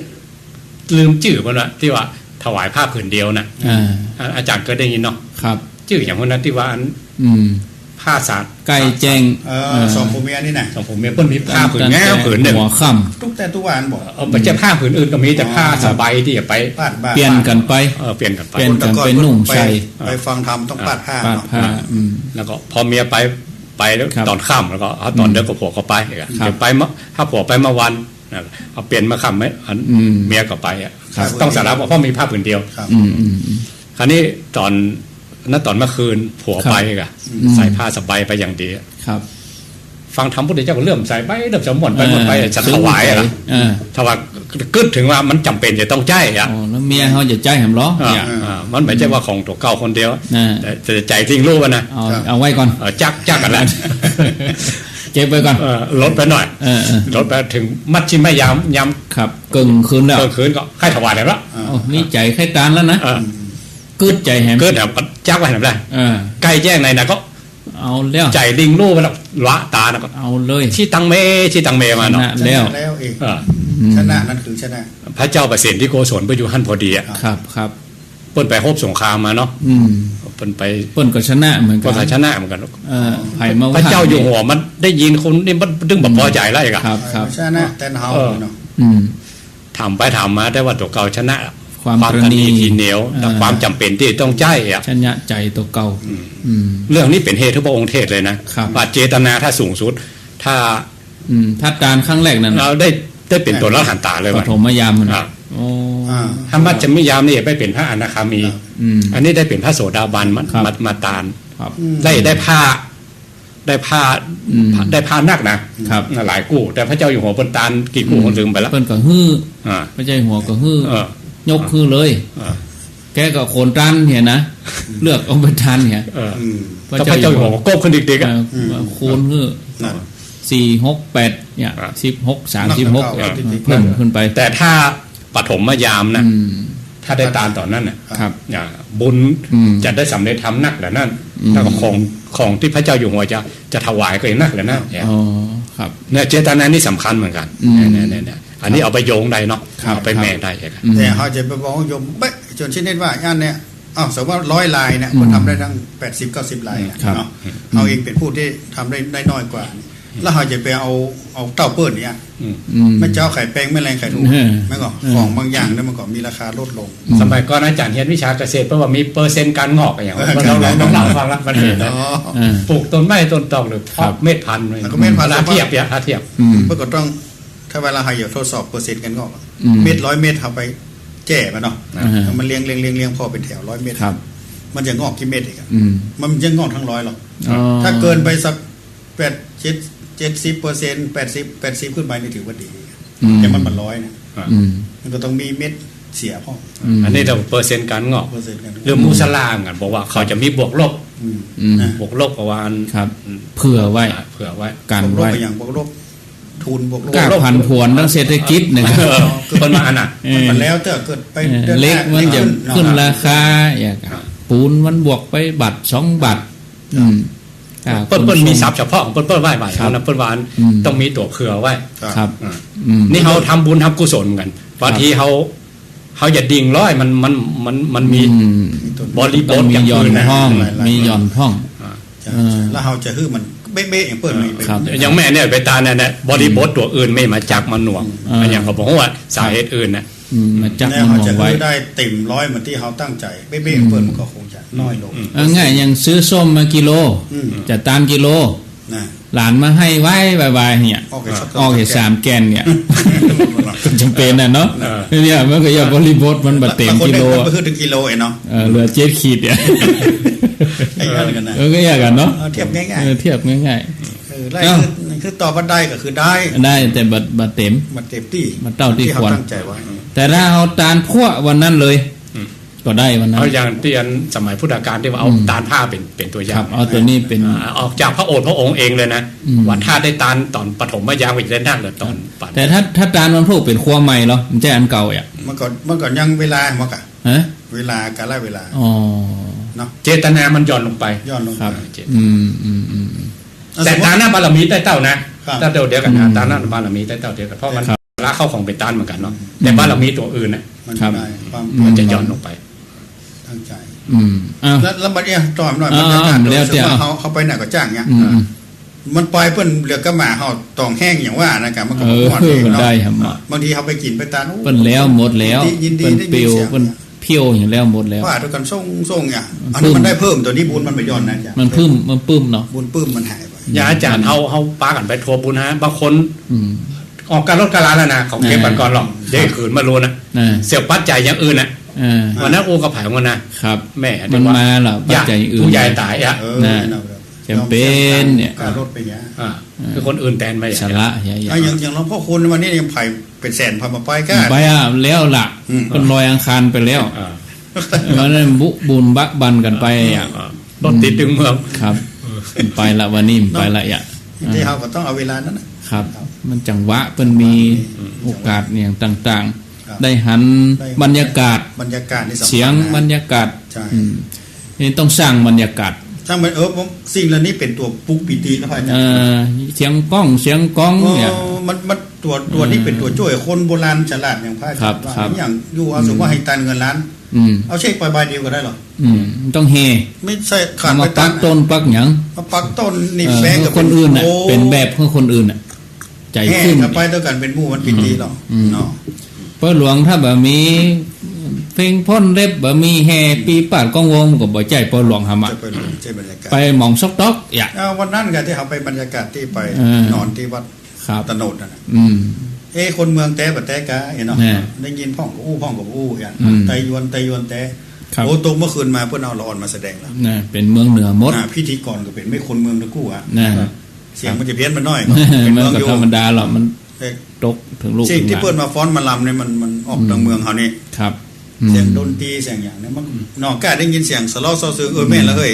ลืมชื่อมันว่าที่ว่าถวายผ้าผืนเดียวนะอาจารย์ก็ได้ยินเนาะครับชื่ออย่างคนนั้นที่ว่าผ้าสาดใกล้แจ้งสองผัวเมียนี่นะสองผัวเมียเปิ้นมีผ้าผืนแง่ผืนหนึ่งหัวค่ำทุกแต่ทุกวันบอกไม่ใช่ผ้าผืนอื่นก็มีแต่ผ้าสบายที่จะไปเปลี่ยนกันไปเปลี่ยนกันไปนุ่งใส่ไปฟังธรรมต้องปาดผ้าแล้วก็พอเมียไปแล้วตอนค่ำแล้วก็ตอนเด็กก็ผัวก็ไปไปถ้าผัวไปมาวันเอาเปลี่ยนมาค่ำไหมเมียก็ไปอ่ะต้องสารภาพเพราะมีผ้าผืนเดียวคราวนี้ตอนเมื่อคืนผัวไปอ่ะใส่ผ้าสบายไปอย่างดีครับฟังธรรมพุทธเจ้าก็เริ่มใส่ไปเริ่มจะหมดไปจะถวายอ่ะถวายกึศถึงว่ามันจำเป็นจะต้องใจอ่ะแล้วเมียเขาจะใจแหมล้อมันไม่ใช่ว่าของตัวเก่าคนเดียวแต่จะใจทิ้งลูกนะเอาไว้ก่อนจักกันแล้วเก็บไปก่อนลดไปหน่อยลดไปถึงมัดชิมไม่ย้ำครับกึ่งคืนแล้วกึ่งคืนก็ให้ถวายแล้วนี่ใจให้ตานแล้วนะกึศใจแหมกึศแบบจักไว้แหมได้ใกล้แจ้งในนะก็เอาแล้วใจลิงลูกไปแล้วละตานะก็เอาเลยที่ตังเมมาเนาะแล้วเองชนะนั่นคือชนะพระเจ้าประสิทธิ์ที่โกศลไปอยู่หั่นพอดีอ่ะครับเปิ้นไปฮบสงครามมาเนาะเปิ้นก็ชนะเหมือนกันก็ชนะเหมือนกันพระเจ้าอยู่หัวมันได้ยินคนนี่มันดึงแบบพอใจแล้วอีกอ่ะชนะแต่เฮาเนาะถามไปถามมาได้ว่าตัวเก่าชนะความตระหนี่ทีเหนียวแต่ความจำเป็นที่ต้องใจอ่ะชนะใจตัวเก่าเรื่องนี้เป็นเหตุที่พระองค์เทศเลยนะว่าเจตนาถ้าสูงสุดถ้าการครั้งแรกนั้นเราได้เป็นตัวละหันตาเลยว่าปฐมยามมันถ้ามัจจมิยามนี่ไปเป็นพระอนาคามีอันนี้ได้เป็นพระโสดาบันมาตานได้ผ้านักนะหลายกู้แต่พระเจ้าอยู่หัวปนตานกี่กู้คนลืมไปแล้วเปิ้นก็ฮื้อพระเจ้าอยู่หัวก็ฮื้อยกฮื้อเลยแกก็โคนตันเห็นนะเลือกเอาไปทานเนี่ยพระเจ้าอยู่หัวก้มขึ้นเด็กๆอ่ะคูณฮื้อ4-6-8เนี่ย16-36เพิ่มขึ้นไปแต่ถ้าปฐมยามนะถ้าได้ตามต่อนั่นน่ะบุญจะได้สำเร็จทำนักแล้วนั่นถ้าของที่พระเจ้าอยู่หัวจะถวายก็เองนักแล้วนั่นเนี่ยเจตนานี่สำคัญเหมือนกันเนี่ยอันนี้เอาไปโยงได้เนาะเอาไปแม่ได้แต่เขาจะไปบอกโยมเป๊ะจนเช่นนี้ว่าย่านเนี่ยสมมติว่า100 ลายเนี่ยมันทำได้ทั้ง80-90 ลายเนาะเอาเองเป็นผู้ที่ทำได้น้อยกว่าแล้วเขาจะไปเอาเต้าเปิ้ลเนี่ยไม่เจ้าไข่แป้งไม่แรงไข่ถูกไม่ก่อนของบางอย่างเนี่ยมันก็มีราคาลดลงสมัยก่อนอาจารย์เรียนวิชาเกษตรเพราะว่ามีเปอร์เซ็นต์การงอกอย่างเราเล่าฟังแล้วมันเห็นนะปลูกต้นไม้ต้นตอกหรือเพาะเม็ดพันธุ์เลยก็เม็ดพันธุ์เทียบเมื่อก่อนต้องถ้าเวลาเราอยากทดสอบเปอร์เซ็นต์การงอกเม็ด100 เม็ดเอาไปแจ่มันเนาะมันเลี้ยงพอเป็นแถว100 เม็ดมันจะงอกกี่เม็ดอีกมันยังงอกทั้ง100หรอกถ้าเกินไปสัก70% 80ขึ้นไปนี่ถือว่าดีแต่มัน100นะมันก็ต้องมีเม็ดเสียพ่ออันนี้เราเปอร์เซ็นต์การงอกเรื่องมูสลางกันบอกว่าเขาจะมีบวกลบประมาณเผื่อไว้การไว้อย่างบวกลบทุนบวกลบกล้าพันพวนทั้งเศรษฐกิจเนี่ยคือประมาณน่ะมันแล้วเกิดไปเล็กมันจะขึ้นราคาอย่างปูนมันบวกไปบาท2 บาทเปิ้ลมีทรัพย์เฉพาะของเปิ้ลไหว้บ่ายนะเปิ้ลวานต้องมีตัวเผื่อไว้ครับนี่เขาทำบุญทำกุศลกันบางทีเขาอย่าดิ่งร้อยมันมีบริบทมีย่อนห้องมีย่อนห้อง แล้วเราจะฮื้อมันเบ๊ะๆอย่างเปิ้นนี่เป็น อย่างแม่เนี่ยไปตาเนี่ยบริบทตัวอื่นไม่มาจักมาหน่วงอย่างเขาบอกว่าสาเหตุอื่นนะมาจัก แล้ว มัน เรา หน่ว จะ งไว้ ฮื้อได้เต็มร้อยเหมือนที่เราตั้งใจเบ๊ะๆอย่างเปิ้นมันก็คงจะน้อยลง ง่ายอย่างซื้อส้มมากิโลจะตามกิโลหลานมาให้ไว้บายๆเนี่ยออกแค่3 แกนเนี่ยจำเป็นน่ะเนาะเนี่ยมันก็อย่าบริบทมันบ่เต็มกิโลก็คือถึงกิโลเนาะเหลือ7 ขีดเนี่ยก็ยากกันเนาะเทียบง่ายๆเทียบง่ายๆไล่คือต่อบันไดก็คือได้แต่บ่เต็มที่มันเต้าที่ควรตั้งใจไว้แต่ถ้าเอาตาลพวกวันนั้นเลยก็ได้วันนั้นเอาอย่างที่อันสมัยพุทธกาลที่ว่าเอาตาลผ้าเป็นตัวอย่างเอาตัวนี้เป็นออกจากพระโอษฐ์พระองค์เองเลยนะว่าถ้าได้ตาลตอนปฐมยามวิเล่นนั่นเลยตอนปัดแต่ถ้าตาลมันพวกเป็นครัวใหม่เหรอมันจะอันเก่าอ่ะมันก่อนยังเวลามันกะเวลาการละเวลาอ๋อเนาะเจตนามันย่อนลงไปครับแต่ตาหน้าบารมีใต้เต้านะถ้าเดียวกันนะตาหน้าบารมีใต้เต้าเดียวกันเพราะมันละเข้าของเป็นตาลเหมือนกันเนาะแต่บารมีตัวอื่นน่ะมันจะย่อนลงไปตั้งใจแล้วมันเนี่ยต่อหน่อยมันจะเขาไปไหนก็จ้างเนี่ยมันปล่อยเพิ่นเหลือก็มาเฮาตองแห้งอย่างว่านะครับมันก็บ่ฮอดเองเนาะบางทีเฮาไปกินไปตาลเพิ่นแล้วหมดแล้วเพิ่นเปียวเพิ่นเพี้ยวอย่างแล้วหมดแล้วว่าทุกกันส่งเนี่ยอันนี้มันได้เพิ่มตัวนี้บุญมันไปย้อนนะจ้ะมันปึ้มเนาะบุญปึ้มมันหายไปอย่าอาจารย์เฮาปากันไปทัวบุญฮะบางคนออกการรถการลาแล้วนะของเก็บบันก่อนหรอกเด็กขืนมารู้นะเสียปัจจัยอย่างอื่นน่ะวันนั้นโอ้กระผายมันนะครับแม่มันมาหรอปัจจัยอื่นผู้ใหญ่ตายอ่ะจำเป็นเนี่ยการรถไปเนี้ยคือคนอื่นแทนไปสาระอย่างหลวงพ่อคุณวันนี้ยังไผ่เป็นแสนพามาไปก็ไปแล้วล่ะเป็นลอยอังคารไปแล้ววันนั้นบุญบักบันกันไปอ่ะรถติดถึงเมืองครับไปละวันนี้ไปละอ่ะที่เขาก็ต้องเอาเวลานั้นครับมันจังหวะเป็นมีโอกาสอย่างต่างๆได้หันบรรยากาศเสียงบรรยากาศนี่ต้องสร้างบรรยากาศสร้างมันผมสิ่งเหล่านี้เป็นตัวปลุกปิตินะพ่ออาจารย์เสียงก้องเนี่ยมันตัวนี้เป็นตัวช่วยคนโบราณฉลาดอย่างพ่ออาจารย์อย่างอยู่เอาสมมติว่าให้ตันเงินล้านเอาเช็คไปใบเดียวก็ได้หรอต้องเฮไม่ใช่ขาดไปปักต้นปักหยังปักต้นนี่แบงกับคนอื่นน่ะเป็นแบบของคนอื่นน่ะใจขึ้นไปด้วยกันเป็นหมู่มันปิติหรอกเนาะเปิ้นหลวงถ้าแบบมีเพลงพ่นเล็บบ่มีแห่ปีปาดก้องวงก็บ่ใจเปิ้นหลวงหำอ่ะไปหม่องซอกต๊อกอย่าวันนั้นก็ที่เฮาไปบรรยากาศที่ไปนอนที่วัดตะโนดนั่นน่ะคนเมืองแต่บ่แต่กะเนาะได้ยินพ่องกับอู้อย่างไตยวนแต่โอ้ตรงเมื่อคืนมาเพิ่นเอาละอ่อนมาแสดงแล้วเป็นเมืองเหนือหมดพิธีกรก็เป็นไม่คนเมืองตะกู้อ่ะเสียงมันจะเพี้ยนมันน้อยเป็นเมืองธรรมดาหรอกมันตกถึงลูกสิ่งที่เปิ้นมาฟ้อนมาลำเนี่ยมันออกทางเมืองเฮานี่ครับเสียงดนตรีเสียงอย่างนี้มันนอกกล้าได้ยินเสียงสะล้อซอซื้อแม่นละเฮ้ย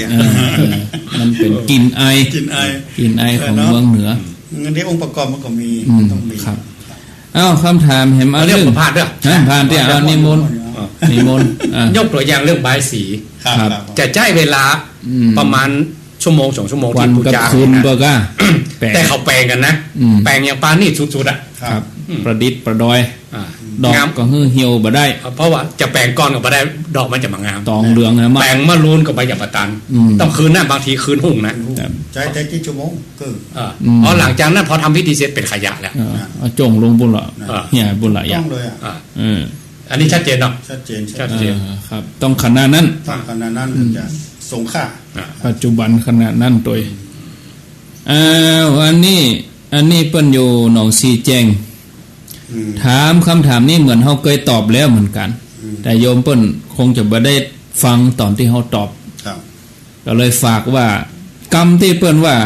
มันเป็นกลิ่นไอของเมืองเหนืองั้นที่องค์ประกอบมันก็มีต้องมีครับอ้าวคำถามเห็นมาเรื่องผ่านด้วยผ่านที่เอานิมนต์ยกตัวอย่างเรื่องบายสีจะใช้เวลาประมาณชั่วโมง2 ชั่วโมงที่ปูจาคืนบ่ก็แต่เขาแปลงกันนะแปลงอย่างปานี่สุดๆอ่ะครับประดิษฐ์ประดอยดอกก็เหี่ยวบ่ได้เพราะว่าจะแปลงก้อนก็บ่ได้ดอกมันจะมางามตองเหลืองนะแปลงมะรูนก็บ่อย่าประตันต้องคืนนะบางทีคืนหุ่งนะใช้กี่ชั่วโมงคือหลังจากนั้นพอทำพิธีเสร็จเป็นขยะแล้วเอาจงลงบุญละเหี่ยบุญละอย่างอันนี้ชัดเจนเนาะชัดเจนครับต้องขนาดนั้นจะสงค่าปัจจุบันขนาดนั้นตัวอันนี้เปิ้นอยู่หนองซีแจงถามคำถามนี้เหมือนเฮาเคยตอบแล้วเหมือนกันแต่โยมเปิ้นคงจะบ่ได้ฟังตอนที่เฮาตอบก็เลยฝากว่ากรรมที่เปิ้นว่า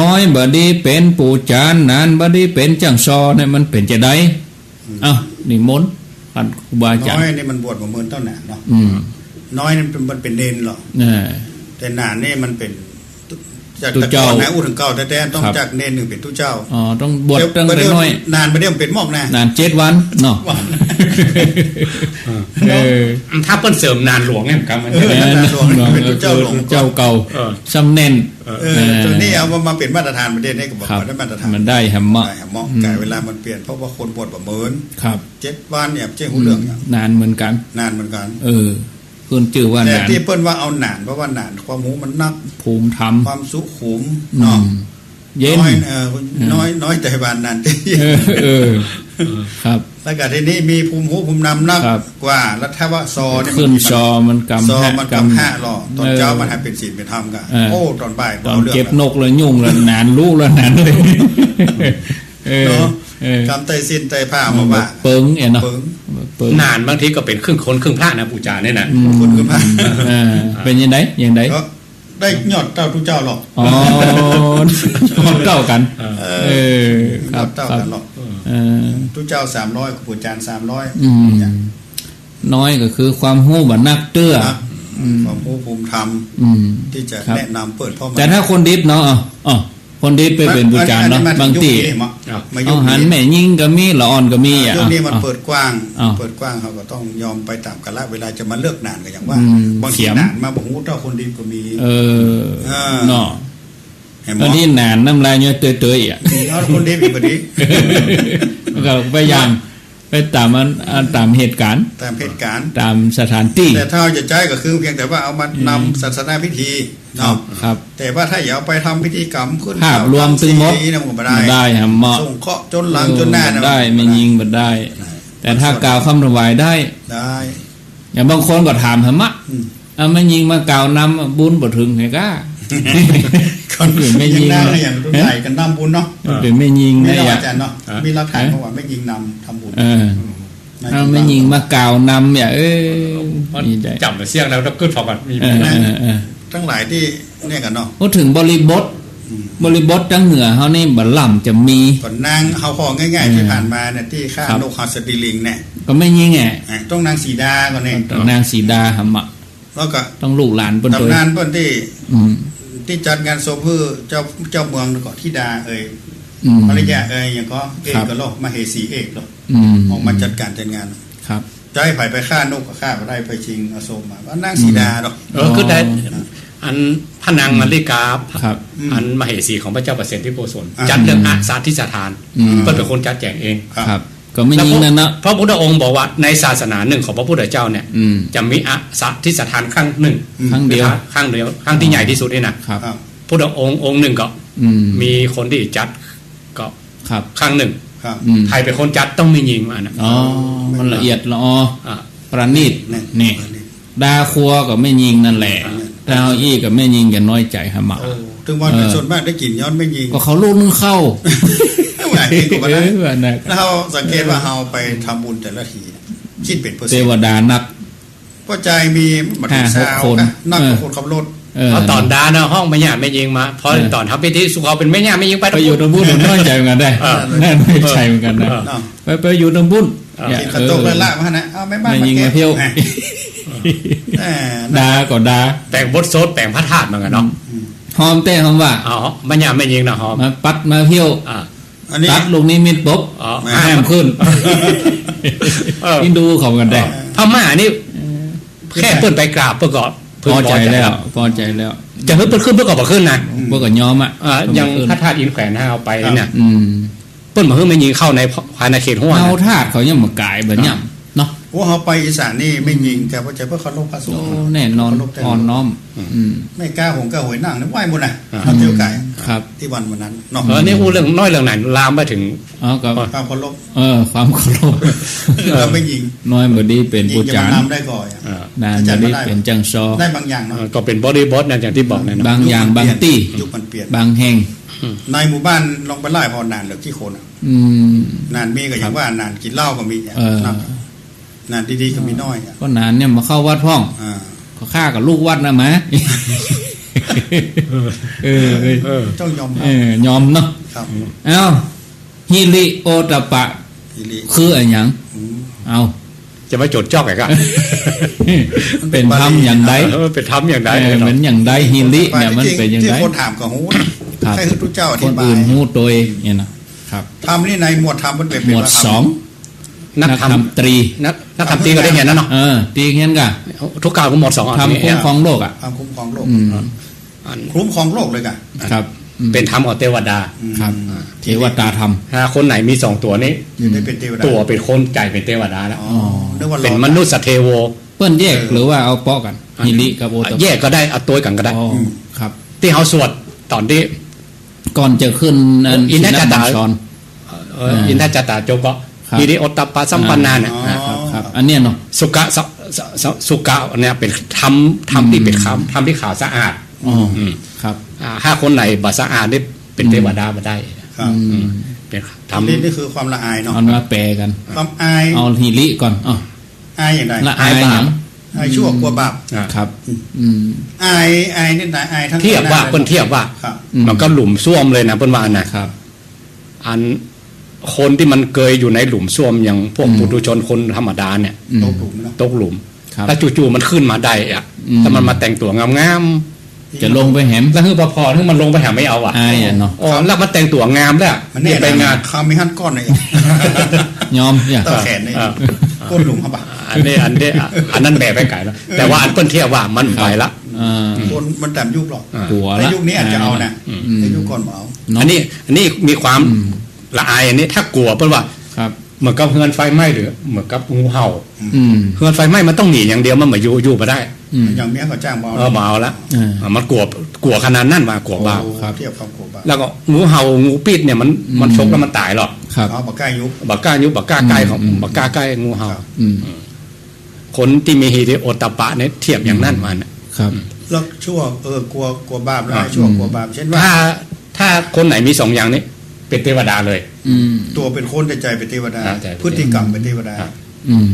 น้อยบ่ดีเป็นปู่จานนานบ่ดีเป็นจังซอเนี่ยมันเป็นจะได้นิมนต์ท่านครูบาอาจารย์น้อยนี่มันบวชบ่เหมือนเต้าหนานเนาะน้อยนี่มันเป็นเนนหรอแต่นานนี่มันเป็นจากตะกอนนะอู้ถึงเก่าแต่ต้องจากเนนหนึ่งเป็นตู้เจ้าต้องบวชตั้งแต่น้อยนานไปเดี๋ยวเป็นหมอกนาน7 วันเนาะถ้าเปิ้นเสริมนานหลวงเนี่ยครับมันเป็นตู้เจ้าหลวงเจ้าเก่าซ้ำแน่นตัวนี้เอามาเป็นมาตรฐานประเทศนี้ก็บอกว่าได้มาตรฐานมันได้เหมาะกายเวลามันเปลี่ยนเพราะว่าคนบวชบ่เหมือนครับ7 วันเนี่ยเจ้าหูเรื่องนานเหมือนกัน เพิ่นชื่อว่า แต่ นาน ที่เปิ้นว่าเอาหนานเพราะว่าหนานความหูมันนัก ภูมิธรรม ความสุขุมเนาะ เย็น น้อยแต่บานนานที่ ครับ แล้วก็ทีนี้มีภูมิหูภูมินำนัก ครับ กว่าแล้วถ้าว่าซอเนี่ย ขึ้นซอมันกำ ซอ แหะ มันกำห้าหรอตอนเช้ามันให้เป็นศีลเป็นธรรมกันโอ้ตอนบ่าย ตอนเก็บนกแล้วยุ่งแล้วนานลูกแล้วนานเลย เนาะกำไตสิ้นไตผ้ามาว่า เปิงเนาะ เปิง นานบางทีก็เป็นครึ่งคนครึ่งพระนะปู่จาเนี่ยนะ คนคือผ้า เป็นยังไงยังไง ก็ได้ยอดเต้าทุกเจ้าหรอก อ๋อคนเก้ากันค ย รั อบ ดเต้า ครับ กันหรอกทุกเจ้า300ปู่จาน300 น้อยก็คือความหู้บันักเตื้อ ความรู้ภูมิธรรมที่จะแนะนำเปิดพ่อ แต่ถ้าคนดิบเนาะคนดิบไปเป็นบูชาเนาะบางทีเอาหันแม่ยิงก็มีละอ่อนก็มีอ่ะ ยุคนี้มันเปิดกว้างเขาก็ต้องยอมไปตามกาลเวลาจะมาเลือกนานก็อย่างว่าบางทีนานมาบอกหูเจ้าคนดิบก็มีเนาะ ตอนนี้นานน้ำลายเนี่ยเตยๆอ่ะ เอาคนดิบอีกแบบนี้ ก็ไปยังไปตามตามเหตุการณ์ตามสถานที่แต่ถ้าจะใจก็คือเพียงแต่ว่าเอามานำศาสนาพิธีเนาะครับแต่ว่าถ้าอยากเอาไปทำพิธีกรรมขึ้น ภาพรวมตึงหมดได้ครับเหมาะ ส่งเคาะจนหลังจนหน้า ได้ไม่ยิงบ่ได้ แต่ถ้ากล่าวคำถวายได้อย่างบางคนก็ถามหมะไม่ยิงมากล่าวนำบุญบ่ถึงไงก้าคนอื่นไม่ยิงนะอย่างรุ่นใหญ่กันนำบุญเนาะเป็นไม่ยิง ไม่ได้อาจารย์เนาะมีหลักฐานเพราะว่าไม่ยิงนำทำบุญไม่ยิงมากล่าวนำเนี่ยจับเสียงแล้วต้องขึ้นพอกันมีทั้งหลายที่เนี่ยกันเนาะพูดถึงบริบทจังเหนือเขานี่บัลล่ำจะมีก่อนนางเขาพอง่ายๆที่ผ่านมาเนี่ยที่ข้านกหัสดิลิงเนี่ยก็ไม่ยิงไงต้องนางสีดาก่อนเนี่ยต้องนางสีดาหำอ่ะแล้วก็ต้องลูกหลานเปิ้นตำนานเปิ้นที่จัดงานโซพือเจ้าเมืองก็ธิดาภรรยาอย่างก็เอกก็โลกมาเฮสีเอกหรอกออกมาจัดการจัดงานครับจะให้ไผ่ไปฆ่านกก็ฆ่าไปได้ไปชิงอโศกมาว่านางสีดาหรอกคือได้อันพระนางมาริกาอันมเหสีของพระเจ้าประเสริฐที่โกศลจัดเรื่องอาสาทิสถานเปิ้นเป็นคนจัดแจงเองครับก็ไม่ยิงนั่นนะพระพุทธองค์บอกว่าในศาสนาหนึ่งของพระพุทธเจ้าเนี่ยจะมีอาสาทิสถานครั้งหนึ่งครั้งเดียวครั้งที่ใหญ่ที่สุดนี่นะครับพุทธองค์หนึ่งก็มีคนที่จัดก็ครั้งหนึ่งใครเป็นคนจัดต้องมียิงอันนั้นอ๋อมันละเอียดละประณีตนี่ดาครัวก็ไม่ยิงนั่นแหละดาวอี้ก็ไม่ยิงกันน้อยใจหะหมาถึงวันเป็นส่วนมากได้กลิ่นย้อนไม่ยิงก็เขาลูกนึงเข้าแล้วเราสังเกตว่าเราไปทำบุญแต่ละทีคิดเป็นเปอร์เซ็นต์เทวดานักก็ใจมีบัตรสาวนักคนขับรถเขาตอนดาเนาะห้องไม่ยากไม่ยิงมาพอตอนทำพิธีสุขเขาเป็นไม่ยากไม่ยิงไปอยู่ตรงบุญน้อยใจเหมือนกันได้นั่นไม่ใช่เหมือนกันนะไปอยู่ตรงบุญกินข้าวต้มแล้วละมานะเอาไม่บ้านมายิงมาเที่ยวดาก็ดาแต่งบดโซดแต่งพระธาตุเหมือนกันเนาะหอมเต้หอมว่าอ๋อไม่ยากไม่ยิงนะหอมมาปัดมาเที่ยวตัดลูกนี้มิดปุ๊บแห้มขึ้นนี่ดูเขากันได้พม่านี่แค่เปิดไปกราบประกอบพอใจแล้วจะเพิ่นขึ้นเพื่อก่อขึ้นนะเพื่อก่อยอมอ่ะยังพระธาตุอินแขวนให้เอาไปเนี่ยเปิ้นมาเพิ่งไม่ยิงเข้าในภายในเขตห้วยเอาธาตุเขายังมากายแบบนี้เนาะว่าเขาไปอีสานนี่ไม่ยิงแต่ว่าจะเพื่อเขาลบพระสงฆ์แน่นอนอ่อนน้อมไม่กล้าหงกล้าหวยนั่งนะไหวหมดนะเขาเที่ยวไก่ครับที่วันนั้นเนาะนี่พูดเรื่องน้อยเรื่องไหนลามไปถึงความเคารพความเคารพเราไม่ยิงน้อยบดีเป็นปูจานได้ก่อนนานบดีเป็นจังซอได้บางอย่างเนาะก็เป็นบอดี้บอสอย่างที่บอกเนี่ยบางอย่างบางตี้บางแห่งในหมู่บ้านลงไปไล่พอนานเหลือที่คนนานมีก็อย่างว่านานกินเหล้าก็มีนานดีๆก็มีน้อยก็นานเนี่ยมาเข้าวัดพ่องก็ฆ่ากับลูกวัดนะมะต้องยอมยอมเนาะเอ้าฮิริโอตปะคืออะไรอย่างเอาจะมาจดจ้องไงกันเป็นธรรมอย่างใดเป็นธรรมอย่างใดเหมือนอย่างใดฮิริเนี่ยมันเป็นอย่างไรที่คนถามกับหูใครคือทุกเจ้าอธิบายคนอื่นหูโดยเนี่ยนะครับธรรมนี่ในหมวดธรรมมันเป็นหมวด2นักธรรมตรีนักธรรมตรีก็ได้เห็นนะเนาะตีเงี้ยกันทุกกล่าวก็หมด2ทำคุ้มครองโลกอ่ะทำคุ้มครองโลกคุ้มครองโลกเลยกันครับเป็นธรรมของเทวดาครับเทวดาธรรมคนไหนมี2ตัวนี้ตัวเป็นคนใจเป็นเทวดาแล้วเป็นมนุษย์สัตเทโว เปิ้นแยกหรือว่าเอาเปาะกันฮิริกับโอตปะ แยกก็ได้เอาตัวกันก็ได้ อ๋อครับ ที่เขาสวดตอนที่ ก่อนจะขึ้น อินทจตา ชอน อินทจตาโจก็ ครับ ฮิริโอตปปะสัมปันนาเนี่ย ครับครับอันเนี้ยเนาะ สุกะสุกะเนี่ยเป็นทำที่เป็นทำที่ขาวสะอาด อ๋อครับ ถ้าคนไหนบ่สะอาดนี่เป็นเทวดามาได้ ครับ เป็น ทำนี่คือความละอายเนาะ เอามาแปลกัน ความอาย เอาฮิริก่อนอ๋อ อายอย่างไร ละอายหยัง อายชั่วกลัวบาป ครับ อายนี่ไหนอายทั้ง เทียบว่าเปิ้นเทียบว่า ครับ มันก็หลุมซ่วมเลยนะเปิ้นว่านะครับ อันคนที่มันเกยอยู่ในหลุมซ่วมอย่างพวกปุถุชนคนธรรมดาเนี่ย ตกหลุมเนาะ ตกหลุม ครับ แล้วจู่ๆมันขึ้นมาได้อะถ้ามันมาแต่งตัวงาม จะลงไปแหม ๆแล้วคือพอถ้ามันลงไปหาไม่เอาอ่ะ อายอ่ะเนาะ อ๋อแล้วมันแต่งตัวงามแล้ว มันเนี่ย ไปงาน เขามีหั่นก้อนเลย ยอมอย่า ต่อแขนนี่ อ่า ก้นหลุมครับปะ อันนั้นแบบไปไก่แล้วแต่ว่าอันเปิ้นเทียบว่ามันไปละ ก้นมันแต่มยุบหรอก อ่า หัว ใน ละ ยุคนี้อาจจะเอานะในยุคก่อนบ่เอา เนาะ อันนี้มีความละอายอันนี้ถ้ากลัวเปิ้นว่า ครับ เหมือนกับเฮือนไฟไหม้หรือเหมือนกับงูเห่า อืม เฮือนไฟไหม้มันต้องหนีอย่างเดียวมันมาอยู่มาได้ อย่างเมียก็จ้างบ่ มาเอาละ อ่า มันกลัวขนาดนั้นมากลัวบ้า ครับเทียบความกลัวบาป แล้วก็งูเห่างูปิดเนี่ยมันชกแล้วมันตายหรอก ครับ เอาปากกายุบ บักกล้ายุบบักกล้าใกล้ของบักกล้าใกล้งูเห่า ครับ อืม คนที่มีฮิริโอตปะเนี่ยเทียบอย่างนั้นมันน่ะ ครับ แล้วชั่วกลัวบาปแล้วชั่วกลัวบาปเช่นว่า ถ้าคนไหนมีสองอย่างนี้เป็นเทวดาเลย อืม ตัวเป็นคนแต่ใจเป็นเทวดา ใจเป็นเทวดา พฤติกรรมเป็นเทวดา อืม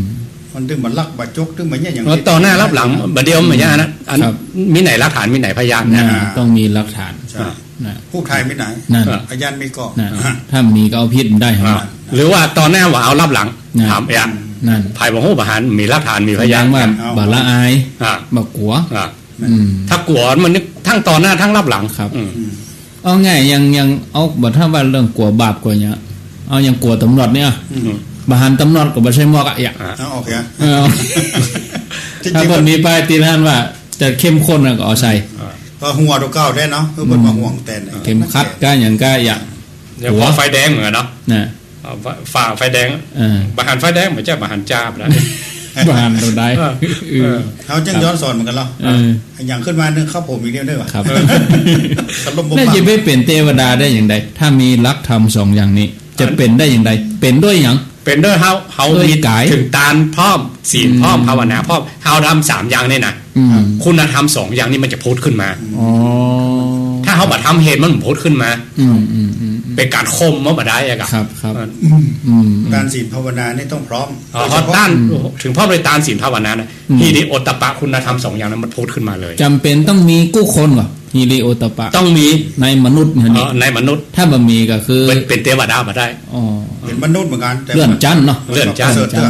มันถึงมันลักบัดจกถึงมันเนี่ยอย่าง แล้วต่อหน้ารับหลังบัดเดียวเหมือนอย่างนั้นอัน ครับ มีไหนหลักฐานมีไหนพยานนะ ต้องมีหลักฐาน ใช่ นะ ผู้ไทยไม่ไหน นั่น อาญานไม่ก่อ นะถ้ามีก็เอาพิษได้เหรอ หรือว่าตอนหน้าว่าเอารับหลัง นะ ถามเอะ นั่น ภายบงหูประหารมีหลักฐานมีพยาน ว่าบาละอาย อ่า บากกัว อ่า อืม ถ้ากลัวมันทั้งต่อหน้าทั้งรับหลัง ครับ อืม เอาง่ายยังเอาบ่ถ้าว่าเรื่องกลัวบาปกว่าเนี้ยเอายังกลัวตำรวจเนี่ยบาหันตำรวจก็บ่ใช่หมอกอะอย่า เอาออกเหรอ เออ จริง ถ้า ๆ คนมีป้ายตีนั่นว่า จะเข้มข้นก็เอาใส่ ก็หัวตัวเก้าได้เนาะเพื่อเป็นมาห่วงแต่ไหน เข้มคัดก้าอย่างก้าอย่า เดี๋ยวพอไฟแดงเหมือนเนาะ นะ ฝ่าไฟแดง บาหันไฟแดงเหมือนจะบาหันจ้าบนะ บาหันตัวใด เขาจังย้อนสอนเหมือนกันเหรอ เออ อย่างขึ้นมานึงเข้าผมอีกเดียวได้ป่ะ ครับ สลบบ่ น่า ปา จะไม่เป็นเทวดาได้อย่างใดถ้ามีลักธรรมสองอย่างนี้ จะเป็นได้อย่างใดเป็นด้วยอย่าง เป็นด้วยเฮา ด้วย มี กาย ถึงตาลพร้อมศีลพร้อมภาวนาพร้อมเฮาทำ3อย่างนี่นะ อืม คุณธรรม2อย่างนี้มันจะโพสต์ขึ้นมา อ๋อ ถ้าเฮาบัดทำเหตุมันโพสต์ขึ้นมา อืมอืมอืม เป็นการคมมันบ่ได้อะ ครับครับ เออ อืม การศีลภาวนานี่ต้องพร้อม เพราะด้านถึงพร้อมโดยตานศีลภาวนานะที่นี่โอตตปะคุณธรรม2อย่างนั้นมันโพสต์ขึ้นมาเลย จำเป็นต้องมีกู้คนก่อนฮิริโอตปะ ต้องมี ในมนุษย์นี่ ในมนุษย์ ถ้าบ่มีก็คือ เป็นเทวดามาได้ อ๋อ เป็นมนุษย์เหมือนกันแต่ เลื่อนจันทร์เนาะ เลื่อนจันทร์ เสิร์ชเตื้อ